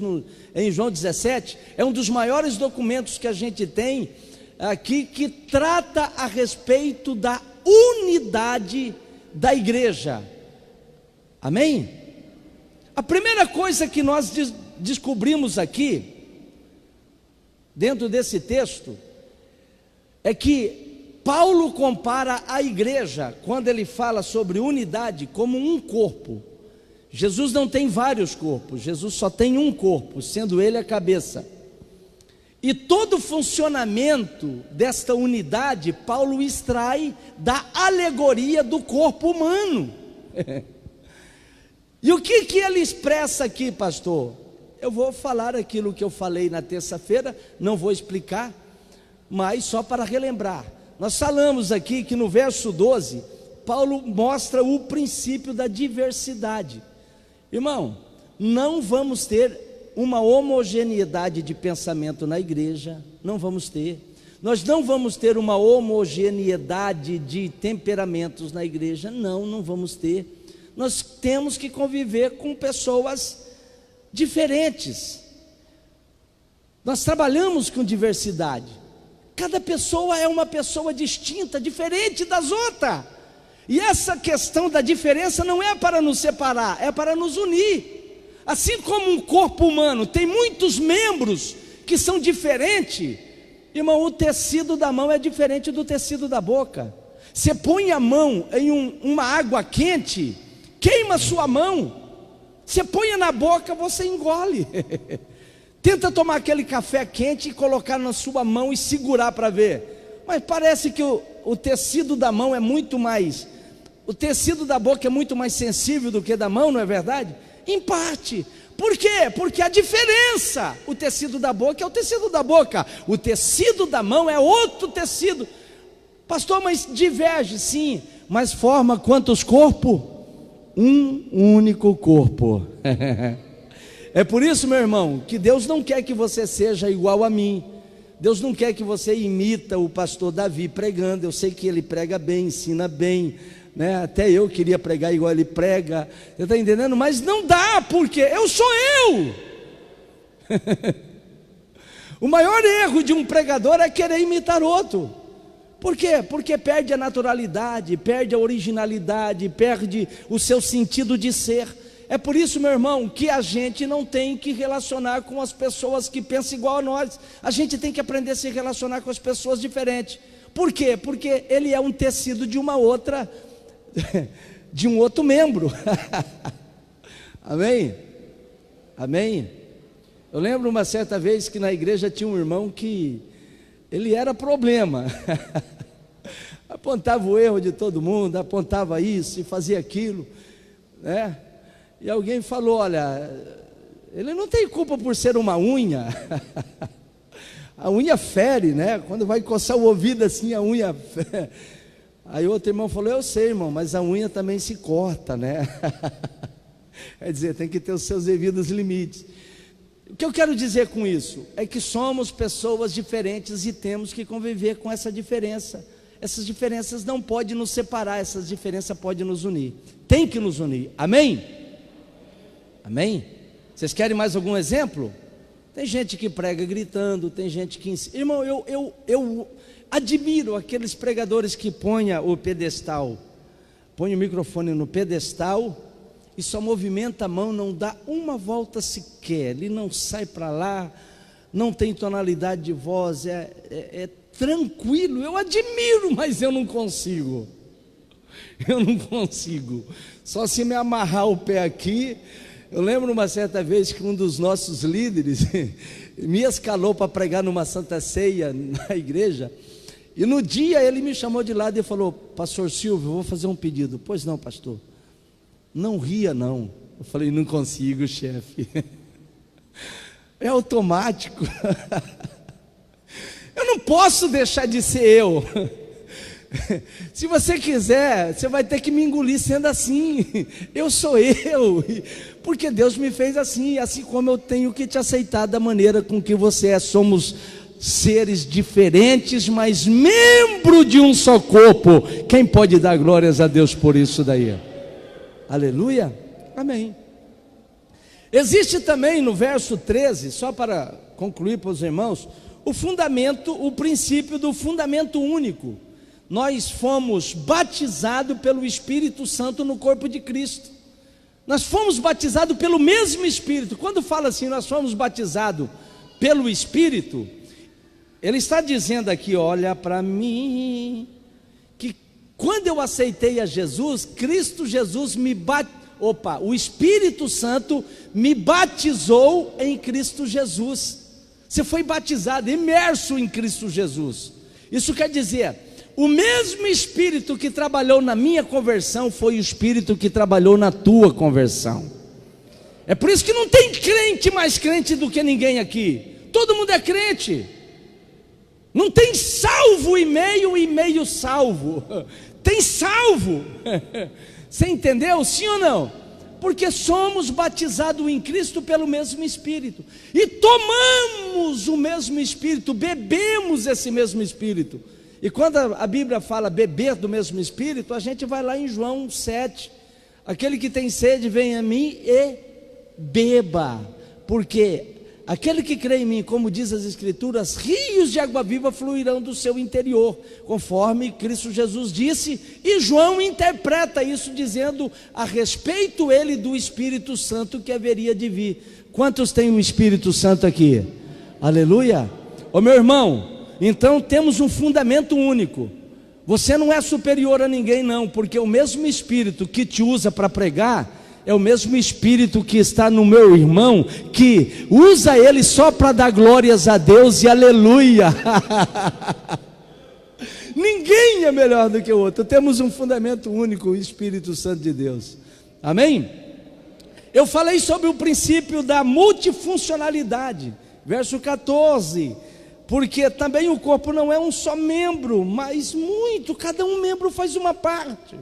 em João 17, é um dos maiores documentos que a gente tem aqui, que trata a respeito da unidade da igreja. Amém? A primeira coisa que nós descobrimos aqui, dentro desse texto, é que Paulo compara a igreja, quando ele fala sobre unidade, como um corpo. Jesus não tem vários corpos, Jesus só tem um corpo, sendo ele a cabeça. E todo o funcionamento desta unidade, Paulo extrai da alegoria do corpo humano. E o que ele expressa aqui, pastor? Eu vou falar aquilo que eu falei na terça-feira, não vou explicar, mas só para relembrar. Nós falamos aqui que no verso 12, Paulo mostra o princípio da diversidade. Irmão, não vamos ter uma homogeneidade de pensamento na igreja, não vamos ter. Nós não vamos ter uma homogeneidade de temperamentos na igreja, não vamos ter. Nós temos que conviver com pessoas diferentes. Nós trabalhamos com diversidade. Cada pessoa é uma pessoa distinta, diferente das outras. E essa questão da diferença não é para nos separar, é para nos unir. Assim como um corpo humano tem muitos membros que são diferentes, irmão, o tecido da mão é diferente do tecido da boca. Você põe a mão em uma água quente, queima a sua mão. Você põe na boca, você engole. Tenta tomar aquele café quente e colocar na sua mão e segurar para ver. Mas parece que o tecido da mão é muito mais, o tecido da boca é muito mais sensível do que da mão, não é verdade? Em parte. Por quê? Porque a diferença, o tecido da boca é o tecido da boca, o tecido da mão é outro tecido. Pastor, mas diverge, sim, mas forma quantos corpos? Um único corpo. É por isso, meu irmão, que Deus não quer que você seja igual a mim. Deus não quer que você imita o pastor Davi pregando. Eu sei que ele prega bem, ensina bem, né? Até eu queria pregar igual ele prega. Você está entendendo? Mas não dá, porque eu sou eu. O maior erro de um pregador é querer imitar outro. Por quê? Porque perde a naturalidade, perde a originalidade, perde o seu sentido de ser. É por isso, meu irmão, que a gente não tem que relacionar com as pessoas que pensam igual a nós. A gente tem que aprender a se relacionar com as pessoas diferentes. Por quê? Porque ele é um tecido de uma outra, de um outro membro. Amém? Amém? Eu lembro uma certa vez que na igreja tinha um irmão que ele era problema. Apontava o erro de todo mundo, apontava isso e fazia aquilo, né? E alguém falou: olha, ele não tem culpa por ser uma unha. A unha fere, né? Quando vai coçar o ouvido assim, a unha fere. Aí outro irmão falou: eu sei, irmão, mas a unha também se corta, né? Quer dizer, tem que ter os seus devidos limites. O que eu quero dizer com isso é que somos pessoas diferentes e temos que conviver com essa diferença. Essas diferenças não podem nos separar, essas diferenças podem nos unir. Tem que nos unir. Amém? Amém? Vocês querem mais algum exemplo? Tem gente que prega gritando, tem gente que ensina. Irmão, eu admiro aqueles pregadores que põem o pedestal, põe o microfone no pedestal e só movimenta a mão, não dá uma volta sequer, ele não sai para lá, não tem tonalidade de voz, é tranquilo. Eu admiro, mas eu não consigo. Eu não consigo. Só se me amarrar o pé aqui. Eu lembro uma certa vez que um dos nossos líderes me escalou para pregar numa Santa Ceia na igreja. E no dia ele me chamou de lado e falou: pastor Silvio, eu vou fazer um pedido. Pois não, pastor. Não ria não. Eu falei: não consigo, chefe. É automático. Eu não posso deixar de ser eu. Se você quiser, você vai ter que me engolir sendo assim. Eu sou eu, porque Deus me fez assim, assim como eu tenho que te aceitar da maneira com que você é. Somos seres diferentes, mas membro de um só corpo. Quem pode dar glórias a Deus por isso daí? Aleluia? Amém. Existe também no verso 13, só para concluir para os irmãos, o fundamento, o princípio do fundamento único. Nós fomos batizados pelo Espírito Santo no corpo de Cristo. Nós fomos batizados pelo mesmo Espírito. Quando fala assim, nós fomos batizados pelo Espírito, ele está dizendo aqui: olha para mim, que quando eu aceitei a Jesus, Cristo Jesus o Espírito Santo me batizou em Cristo Jesus. Você foi batizado, imerso em Cristo Jesus. Isso quer dizer, o mesmo Espírito que trabalhou na minha conversão foi o Espírito que trabalhou na tua conversão. É por isso que não tem crente mais crente do que ninguém aqui. Todo mundo é crente. Não tem salvo e meio salvo. Tem salvo. Você entendeu? Sim ou não? Porque somos batizados em Cristo pelo mesmo Espírito. E tomamos o mesmo Espírito, bebemos esse mesmo Espírito. E quando a Bíblia fala beber do mesmo Espírito, a gente vai lá em João 7. Aquele que tem sede, venha a mim e beba. Porque aquele que crê em mim, como diz as Escrituras, rios de água viva fluirão do seu interior, conforme Cristo Jesus disse. E João interpreta isso dizendo a respeito ele do Espírito Santo que haveria de vir. Quantos têm o Espírito Santo aqui? Aleluia. Ô meu irmão, então temos um fundamento único. Você não é superior a ninguém não, porque o mesmo Espírito que te usa para pregar é o mesmo Espírito que está no meu irmão, que usa ele só para dar glórias a Deus e aleluia. Ninguém é melhor do que o outro. Temos um fundamento único, o Espírito Santo de Deus. Amém? Eu falei sobre o princípio da multifuncionalidade, verso 14, porque também o corpo não é um só membro, mas cada um membro faz uma parte.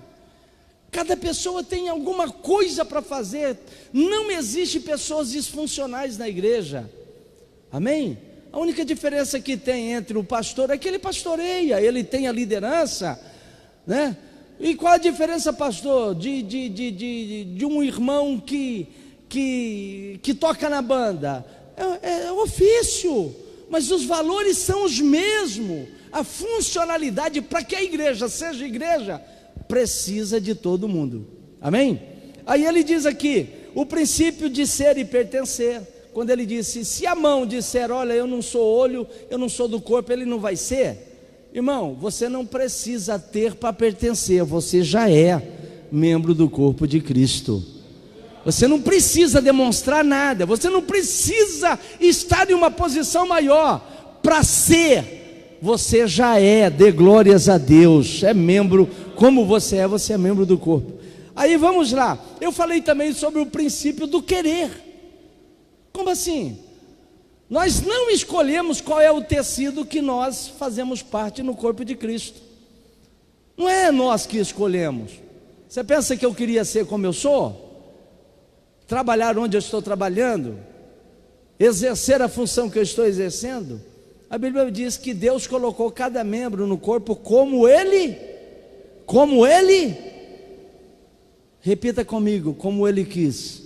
Cada pessoa tem alguma coisa para fazer. Não existe pessoas disfuncionais na igreja. Amém? A única diferença que tem entre o pastor é que ele pastoreia, ele tem a liderança, né? E qual a diferença, pastor, de um irmão que toca na banda? É ofício, mas os valores são os mesmos. A funcionalidade para que a igreja seja igreja precisa de todo mundo. Amém? Aí ele diz aqui o princípio de ser e pertencer. Quando ele disse, se a mão disser, olha, eu não sou olho, eu não sou do corpo, ele não vai ser. Irmão, você não precisa ter para pertencer, você já é membro do corpo de Cristo. Você não precisa demonstrar nada, você não precisa estar em uma posição maior para ser. Você já é, dê glórias a Deus, é membro, como você é membro do corpo. Aí vamos lá, eu falei também sobre o princípio do querer. Como assim? Nós não escolhemos qual é o tecido que nós fazemos parte no corpo de Cristo. Não é nós que escolhemos. Você pensa que eu queria ser como eu sou? Trabalhar onde eu estou trabalhando? Exercer a função que eu estou exercendo? A Bíblia diz que Deus colocou cada membro no corpo como Ele, repita comigo, como Ele quis.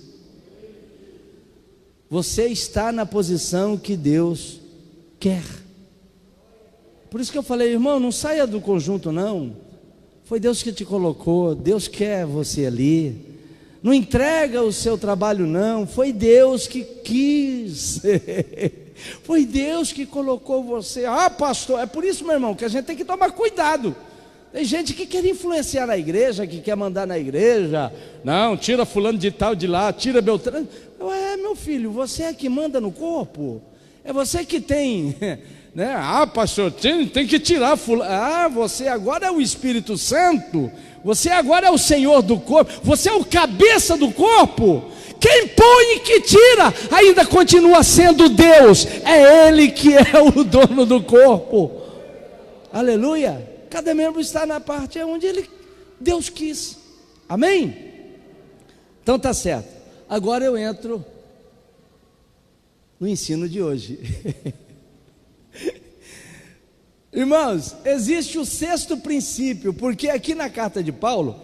Você está na posição que Deus quer. Por isso que eu falei, irmão, não saia do conjunto não. Foi Deus que te colocou, Deus quer você ali. Não entrega o seu trabalho não, foi Deus que quis. Foi Deus que colocou você. Ah, pastor, é por isso, meu irmão, que a gente tem que tomar cuidado. Tem gente que quer influenciar na igreja, que quer mandar na igreja. Não, tira fulano de tal de lá, tira Beltrano. Meu filho, você é que manda no corpo. É você que tem, né? Ah, pastor, tem que tirar fulano. Ah, você agora é o Espírito Santo. Você agora é o Senhor do corpo. Você é o cabeça do corpo. Quem põe e que tira ainda continua sendo Deus. É Ele que é o dono do corpo. Aleluia. Cada membro está na parte onde Deus quis. Amém? Então tá certo. Agora eu entro no ensino de hoje. Irmãos, existe o sexto princípio, porque aqui na carta de Paulo,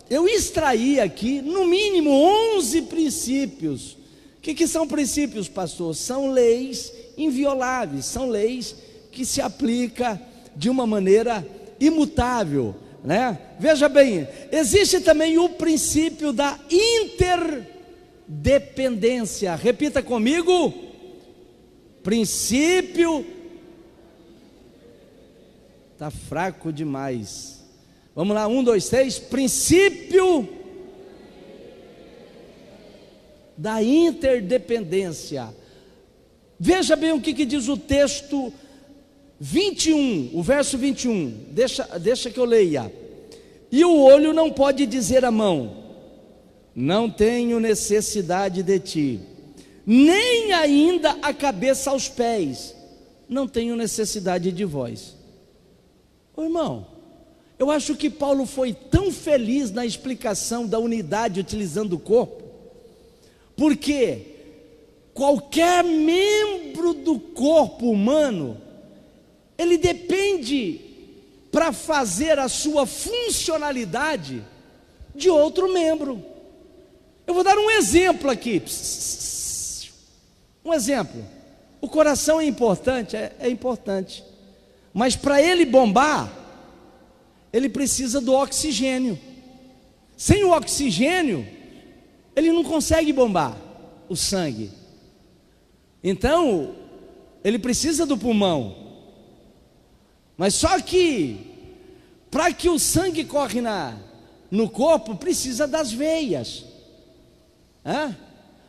eu extraí aqui, no mínimo 11 princípios. O que são princípios, pastor? São leis invioláveis, são leis que se aplicam de uma maneira imutável, né? Veja bem, existe também o princípio da interdependência. Repita comigo, princípio, está fraco demais, vamos lá, 1, 2, 3, princípio da interdependência. Veja bem o que diz o texto 21, o verso 21, deixa que eu leia. E o olho não pode dizer à mão, não tenho necessidade de ti, nem ainda a cabeça aos pés, não tenho necessidade de vós. Ô irmão, eu acho que Paulo foi tão feliz na explicação da unidade utilizando o corpo, porque qualquer membro do corpo humano, ele depende para fazer a sua funcionalidade de outro membro. Eu vou dar um exemplo aqui. Um exemplo. O coração é importante, é importante. Mas para ele bombar, ele precisa do oxigênio. Sem o oxigênio, ele não consegue bombar o sangue. Então, ele precisa do pulmão. Mas só que, para que o sangue corre no corpo, precisa das veias.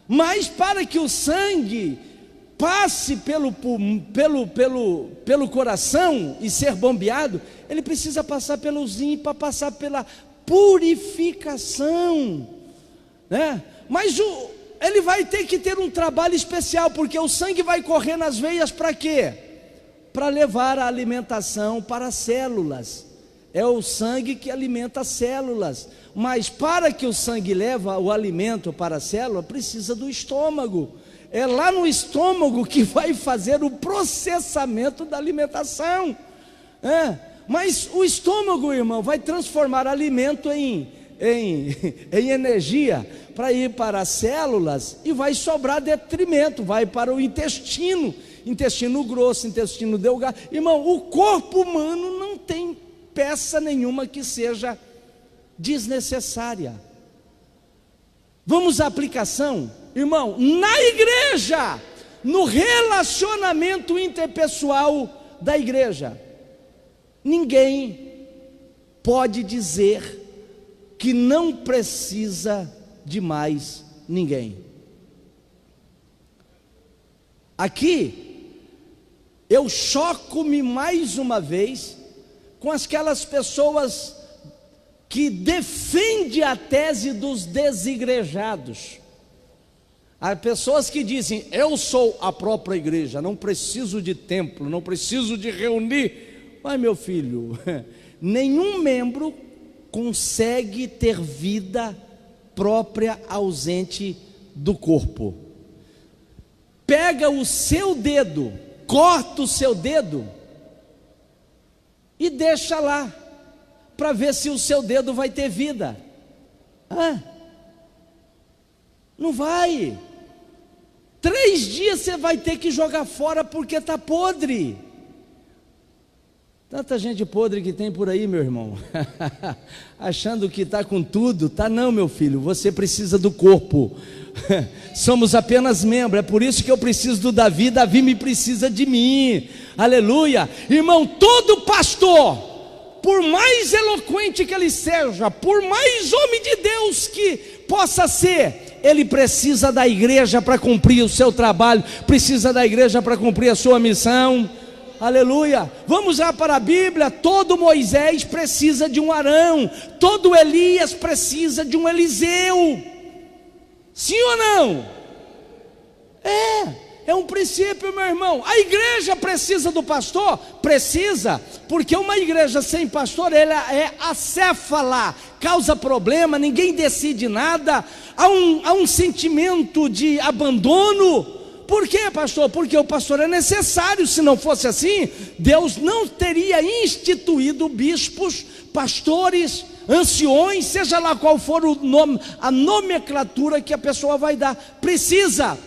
Mas para que o sangue passe pelo coração e ser bombeado, ele precisa passar pelos ímpios, passar pela purificação, né? Mas ele vai ter que ter um trabalho especial, porque o sangue vai correr nas veias para quê? Para levar a alimentação para as células. É o sangue que alimenta as células. Mas para que o sangue leve o alimento para a célula, precisa do estômago. É lá no estômago que vai fazer o processamento da alimentação. Mas o estômago, irmão, vai transformar alimento em energia para ir para as células, e vai sobrar detrimento, vai para o intestino grosso, intestino delgado. Irmão, o corpo humano não tem peça nenhuma que seja desnecessária. Vamos à aplicação, irmão, na igreja, no relacionamento interpessoal da igreja. Ninguém pode dizer que não precisa de mais ninguém. Aqui, eu choco-me mais uma vez com aquelas pessoas que defendem a tese dos desigrejados. Há pessoas que dizem: eu sou a própria igreja, não preciso de templo, não preciso de reunir. Mas, meu filho, nenhum membro consegue ter vida própria ausente do corpo. Pega o seu dedo, corta o seu dedo e deixa lá, para ver se o seu dedo vai ter vida. Não vai. 3 dias você vai ter que jogar fora porque está podre. Tanta gente podre que tem por aí, meu irmão, achando que está com tudo. Tá não, meu filho, você precisa do corpo. Somos apenas membros, é por isso que eu preciso do Davi, Davi me precisa de mim. Aleluia. Irmão, todo pastor, por mais eloquente que ele seja, por mais homem de Deus que possa ser, ele precisa da igreja para cumprir o seu trabalho, precisa da igreja para cumprir a sua missão. Aleluia. Vamos lá para a Bíblia. Todo Moisés precisa de um Arão, todo Elias precisa de um Eliseu. Sim ou não? É um princípio, meu irmão. A igreja precisa do pastor? Precisa, porque uma igreja sem pastor, ela é acéfala, causa problema, ninguém decide nada, há um sentimento de abandono. Por quê, pastor? Porque o pastor é necessário. Se não fosse assim, Deus não teria instituído bispos, pastores, anciões, seja lá qual for o nome, a nomenclatura que a pessoa vai dar. Precisa.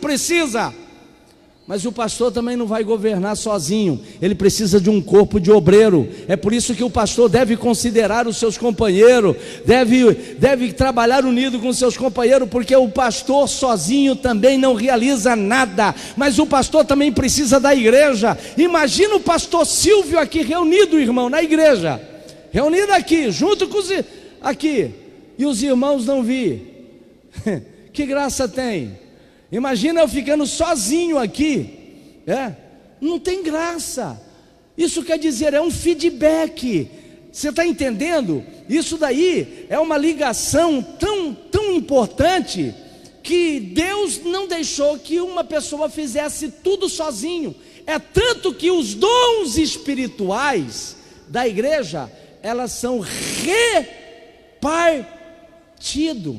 Mas o pastor também não vai governar sozinho, ele precisa de um corpo de obreiro. É por isso que o pastor deve considerar os seus companheiros, deve trabalhar unido com os seus companheiros, porque o pastor sozinho também não realiza nada, mas o pastor também precisa da igreja. Imagina o pastor Silvio aqui reunido, irmão, na igreja, reunido aqui, junto com aqui, e os irmãos não vir. Que graça tem? Imagina eu ficando sozinho aqui, não tem graça. Isso quer dizer, é um feedback. Você está entendendo? Isso daí é uma ligação tão importante, que Deus não deixou que uma pessoa fizesse tudo sozinho. É tanto que os dons espirituais da igreja, elas são repartidos.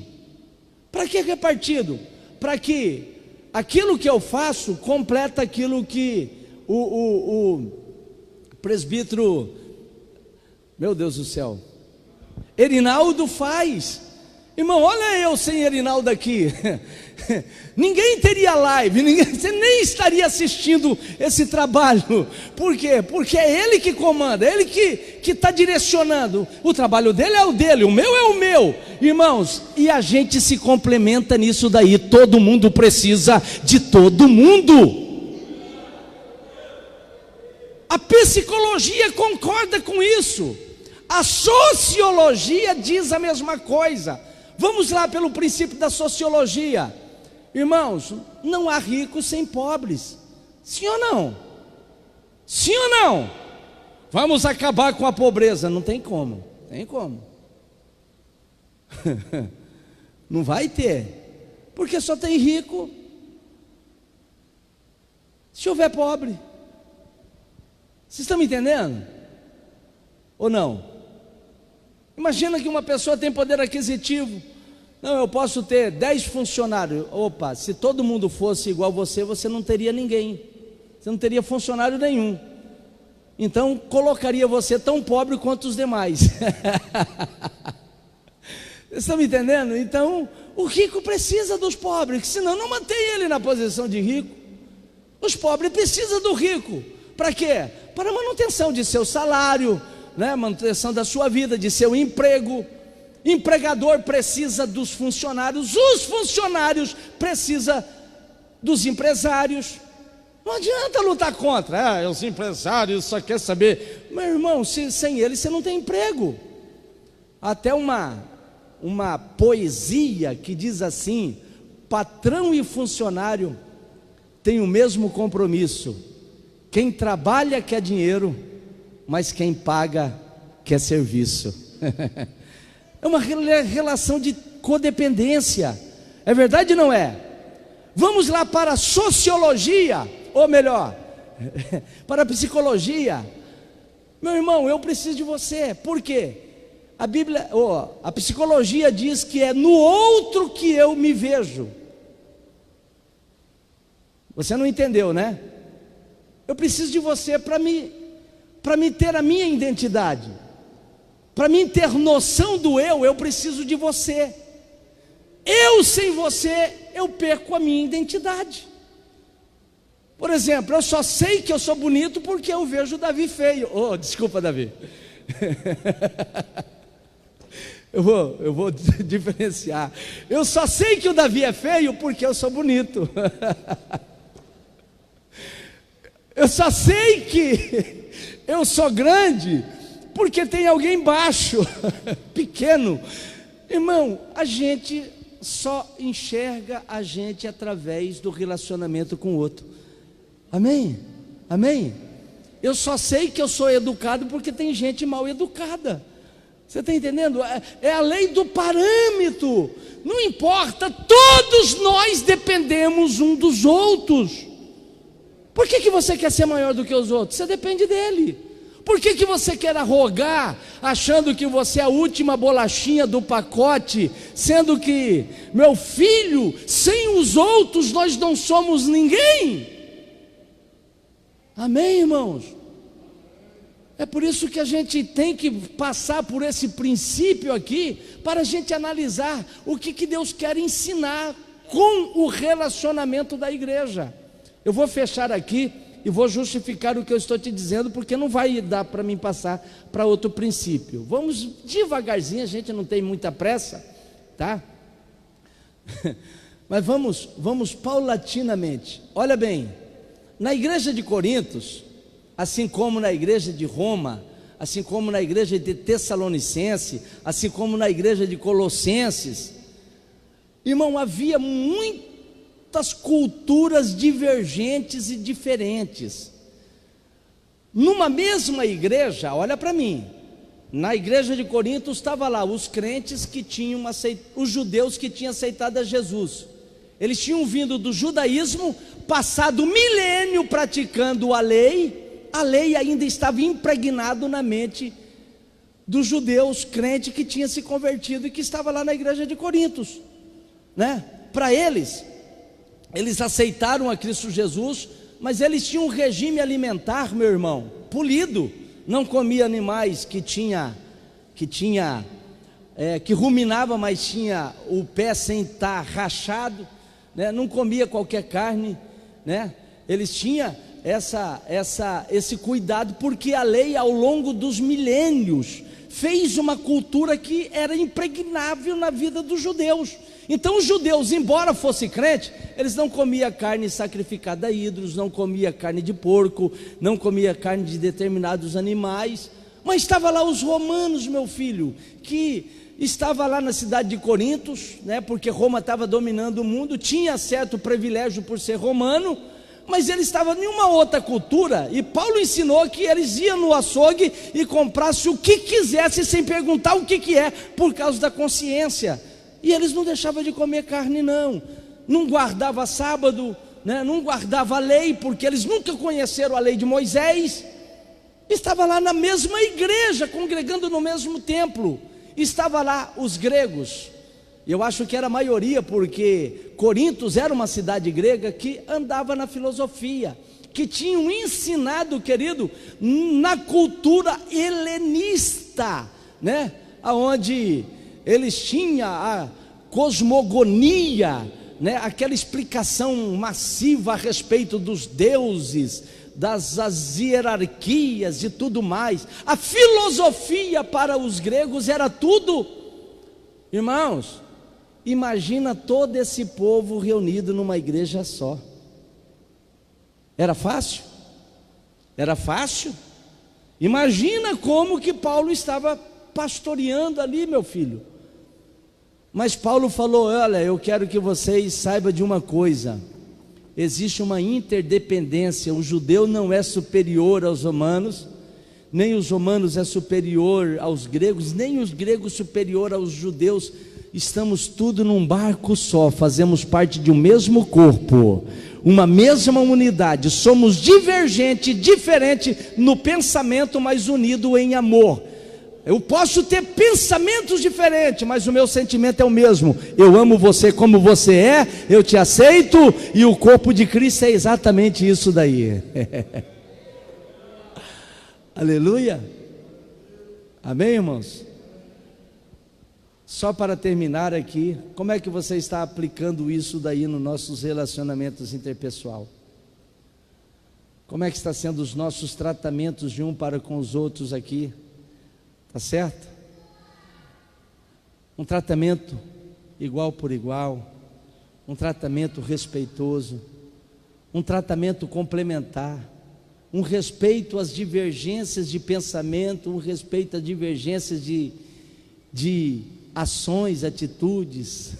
Para que repartido? Para que aquilo que eu faço completa aquilo que o presbítero, meu Deus do céu, Erinaldo faz. Irmão, olha eu sem Erinaldo aqui, ninguém teria live, você nem estaria assistindo esse trabalho. Por quê? Porque é ele que comanda, é ele que está direcionando. O trabalho dele é o dele, o meu é o meu. Irmãos, e a gente se complementa nisso daí. Todo mundo precisa de todo mundo. A psicologia concorda com isso, a sociologia diz a mesma coisa. Vamos lá pelo princípio da sociologia. Irmãos, não há ricos sem pobres. Sim ou não? Sim ou não? Vamos acabar com a pobreza. Não tem como, tem como. Não vai ter, porque só tem rico. Se houver pobre, vocês estão me entendendo? Ou não? Imagina que uma pessoa tem poder aquisitivo. Não, eu posso ter 10 funcionários. Opa, se todo mundo fosse igual você, você não teria ninguém. Você não teria funcionário nenhum. Então colocaria você tão pobre quanto os demais. Vocês estão me entendendo? Então o rico precisa dos pobres, senão não mantém ele na posição de rico. Os pobres precisam do rico. Para quê? Para a manutenção de seu salário, né? Manutenção da sua vida, de seu emprego. Empregador precisa dos funcionários, os funcionários precisam dos empresários. Não adianta lutar contra. Os empresários só querem saber. Meu irmão, sem eles você não tem emprego. Até uma poesia que diz assim: patrão e funcionário têm o mesmo compromisso. Quem trabalha quer dinheiro, mas quem paga quer serviço. É uma relação de codependência. É verdade ou não é? Vamos lá para a sociologia, ou melhor, para a psicologia. Meu irmão, eu preciso de você. Por quê? A psicologia diz que é no outro que eu me vejo. Você não entendeu, né? Eu preciso de você para me ter a minha identidade. Para mim ter noção do eu preciso de você. Eu sem você, eu perco a minha identidade. Por exemplo, eu só sei que eu sou bonito porque eu vejo o Davi feio. Oh, desculpa, Davi. Eu vou diferenciar. Eu só sei que o Davi é feio porque eu sou bonito. Eu só sei que eu sou grande porque tem alguém baixo, pequeno. Irmão, a gente só enxerga a gente através do relacionamento com o outro. Amém? Amém? Eu só sei que eu sou educado porque tem gente mal educada. Você está entendendo? É a lei do parâmetro. Não importa, todos nós dependemos um dos outros. Por que você quer ser maior do que os outros? Você depende dele. Por que você quer arrogar, achando que você é a última bolachinha do pacote, sendo que, meu filho, sem os outros nós não somos ninguém? Amém, irmãos? É por isso que a gente tem que passar por esse princípio aqui, para a gente analisar o que Deus quer ensinar com o relacionamento da igreja. Eu vou fechar aqui e vou justificar o que eu estou te dizendo, porque não vai dar para mim passar para outro princípio. Vamos devagarzinho, a gente não tem muita pressa, tá? Mas vamos paulatinamente. Olha bem, na igreja de Corintos, assim como na igreja de Roma, assim como na igreja de Tessalonicense, assim como na igreja de Colossenses, irmão, havia muitas culturas divergentes e diferentes. Numa mesma igreja, olha para mim, na igreja de Corinto estava lá os crentes que tinham os judeus que tinham aceitado a Jesus. Eles tinham vindo do judaísmo, passado milênio praticando a lei ainda estava impregnado na mente dos judeus crentes que tinham se convertido e que estava lá na igreja de Corintos, né? Para eles aceitaram a Cristo Jesus, mas eles tinham um regime alimentar, meu irmão, polido. Não comia animais que ruminava, mas tinha o pé sem estar rachado, né? Não comia qualquer carne, né? Eles tinham esse cuidado, porque a lei ao longo dos milênios fez uma cultura que era impregnável na vida dos judeus. Então os judeus, embora fossem crentes, eles não comiam carne sacrificada a ídolos, não comiam carne de porco, não comiam carne de determinados animais. Mas estava lá os romanos, meu filho, que estava lá na cidade de Corintos, né, porque Roma estava dominando o mundo, tinha certo privilégio por ser romano, mas ele estava em uma outra cultura, e Paulo ensinou que eles iam no açougue e comprassem o que quisessem sem perguntar o que é, por causa da consciência. E eles não deixavam de comer carne, não guardava sábado, né? Não guardava a lei, porque eles nunca conheceram a lei de Moisés. Estava lá na mesma igreja, congregando no mesmo templo. Estava lá os gregos. Eu acho que era a maioria, porque Corinto era uma cidade grega que andava na filosofia, que tinham ensinado, querido, na cultura helenista, né? Onde eles tinham a cosmogonia, né? Aquela explicação massiva a respeito dos deuses, das hierarquias e tudo mais. A filosofia para os gregos era tudo. Irmãos, imagina todo esse povo reunido numa igreja só. Era fácil? Era fácil? Imagina como que Paulo estava pastoreando ali, meu filho. Mas Paulo falou: olha, eu quero que vocês saibam de uma coisa. Existe uma interdependência. O judeu não é superior aos romanos, nem os romanos é superior aos gregos, nem os gregos superior aos judeus. Estamos tudo num barco só, fazemos parte de um mesmo corpo, uma mesma unidade. Somos divergentes, diferentes no pensamento, mas unidos em amor. Eu posso ter pensamentos diferentes, mas o meu sentimento é o mesmo. Eu amo você como você é, eu te aceito, e o corpo de Cristo é exatamente isso daí. Aleluia. Amém, irmãos? Só para terminar aqui, como é que você está aplicando isso daí nos nossos relacionamentos interpessoal? Como é que está sendo os nossos tratamentos de um para com os outros aqui? Tá certo? Um tratamento igual por igual, um tratamento respeitoso, um tratamento complementar, um respeito às divergências de pensamento, um respeito às divergências de ações, atitudes,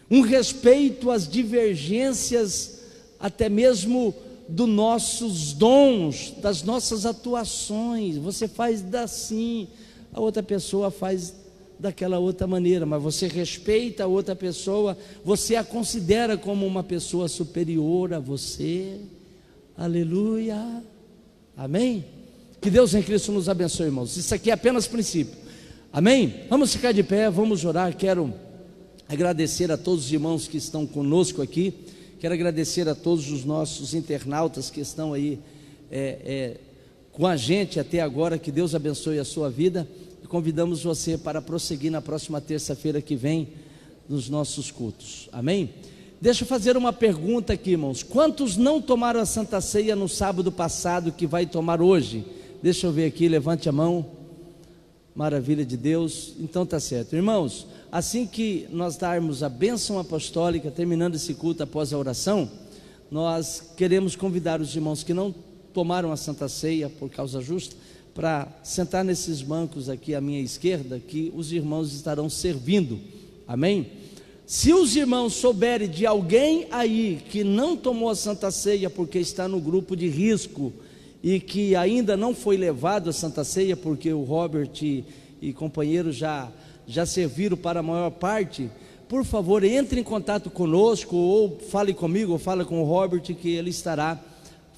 um respeito às divergências até mesmo dos nossos dons, das nossas atuações. Você faz assim, a outra pessoa faz daquela outra maneira, mas você respeita a outra pessoa, você a considera como uma pessoa superior a você. Aleluia, amém? Que Deus em Cristo nos abençoe, irmãos. Isso aqui é apenas princípio, amém? Vamos ficar de pé, vamos orar. Quero agradecer a todos os irmãos que estão conosco aqui. Quero agradecer a todos os nossos internautas que estão aí com a gente até agora. Que Deus abençoe a sua vida, e convidamos você para prosseguir na próxima terça-feira que vem nos nossos cultos, amém? Deixa eu fazer uma pergunta aqui, irmãos. Quantos não tomaram a Santa Ceia no sábado passado que vai tomar hoje? Deixa eu ver aqui, levante a mão. Maravilha de Deus. Então tá certo, irmãos. Assim que nós darmos a bênção apostólica, terminando esse culto após a oração, nós queremos convidar os irmãos que não tomaram a Santa Ceia por causa justa, para sentar nesses bancos aqui à minha esquerda, que os irmãos estarão servindo, amém? Se os irmãos souberem de alguém aí que não tomou a Santa Ceia porque está no grupo de risco, e que ainda não foi levado a Santa Ceia, porque o Robert e companheiro já serviram para a maior parte, por favor, entre em contato conosco, ou fale comigo, ou fale com o Robert, que ele estará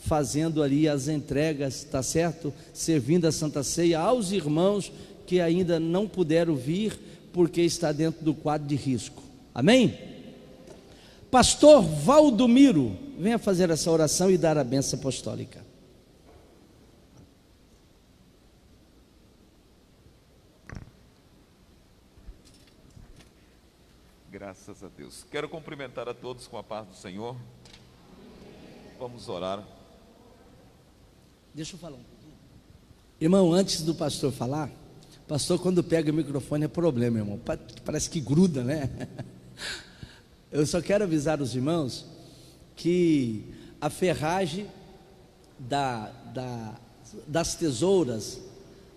fazendo ali as entregas, tá certo? Servindo a Santa Ceia aos irmãos que ainda não puderam vir, porque está dentro do quadro de risco, amém? Pastor Valdomiro, venha fazer essa oração e dar a bênção apostólica. Graças a Deus. Quero cumprimentar a todos com a paz do Senhor. Vamos orar. Deixa eu falar um pouquinho. Irmão, antes do pastor falar, pastor quando pega o microfone é problema, irmão. Parece que gruda, né? Eu só quero avisar os irmãos que a ferragem das tesouras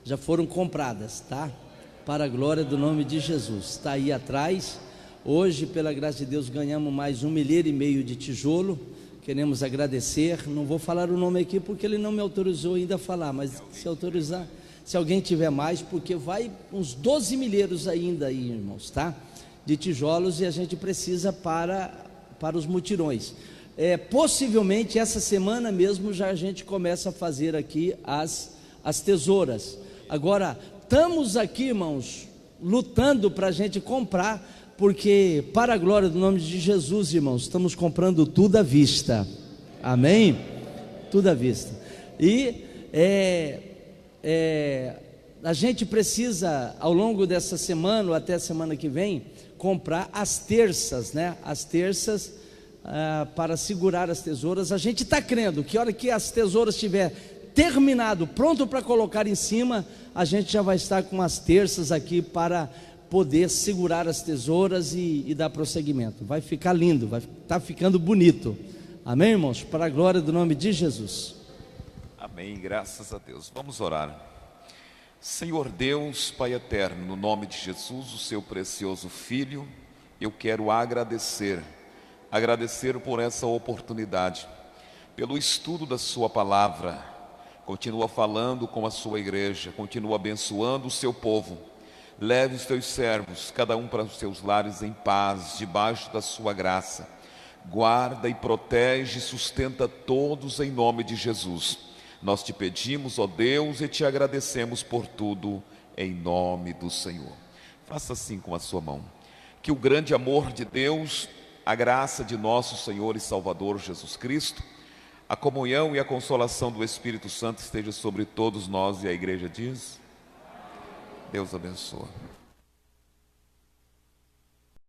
já foram compradas, tá? Para a glória do nome de Jesus. Está aí atrás. Hoje, pela graça de Deus, ganhamos mais 1,5 milhão de tijolo, queremos agradecer. Não vou falar o nome aqui porque ele não me autorizou ainda a falar, mas se autorizar, se alguém tiver mais, porque vai uns 12 milheiros ainda aí, irmãos, tá? De tijolos, e a gente precisa para os mutirões. Possivelmente essa semana mesmo já a gente começa a fazer aqui as tesouras. Agora, estamos aqui, irmãos, lutando para a gente comprar, porque para a glória do nome de Jesus, irmãos, estamos comprando tudo à vista, amém? Tudo à vista. E a gente precisa, ao longo dessa semana, ou até a semana que vem, comprar as terças, né? As terças para segurar as tesouras. A gente está crendo que a hora que as tesouras estiver terminado, pronto para colocar em cima, a gente já vai estar com as terças aqui para poder segurar as tesouras e dar prosseguimento. Vai ficar lindo, vai estar ficando bonito, amém, irmãos? Para a glória do nome de Jesus. Amém, graças a Deus. Vamos orar. Senhor Deus, Pai eterno, no nome de Jesus, o seu precioso Filho, eu quero agradecer por essa oportunidade, pelo estudo da sua palavra. Continua falando com a sua igreja, continua abençoando o seu povo. Leve os teus servos, cada um para os seus lares em paz, debaixo da sua graça. Guarda e protege e sustenta todos em nome de Jesus. Nós te pedimos, ó Deus, e te agradecemos por tudo, em nome do Senhor. Faça assim com a sua mão. Que o grande amor de Deus, a graça de nosso Senhor e Salvador Jesus Cristo, a comunhão e a consolação do Espírito Santo esteja sobre todos nós, e a igreja diz: Deus abençoe.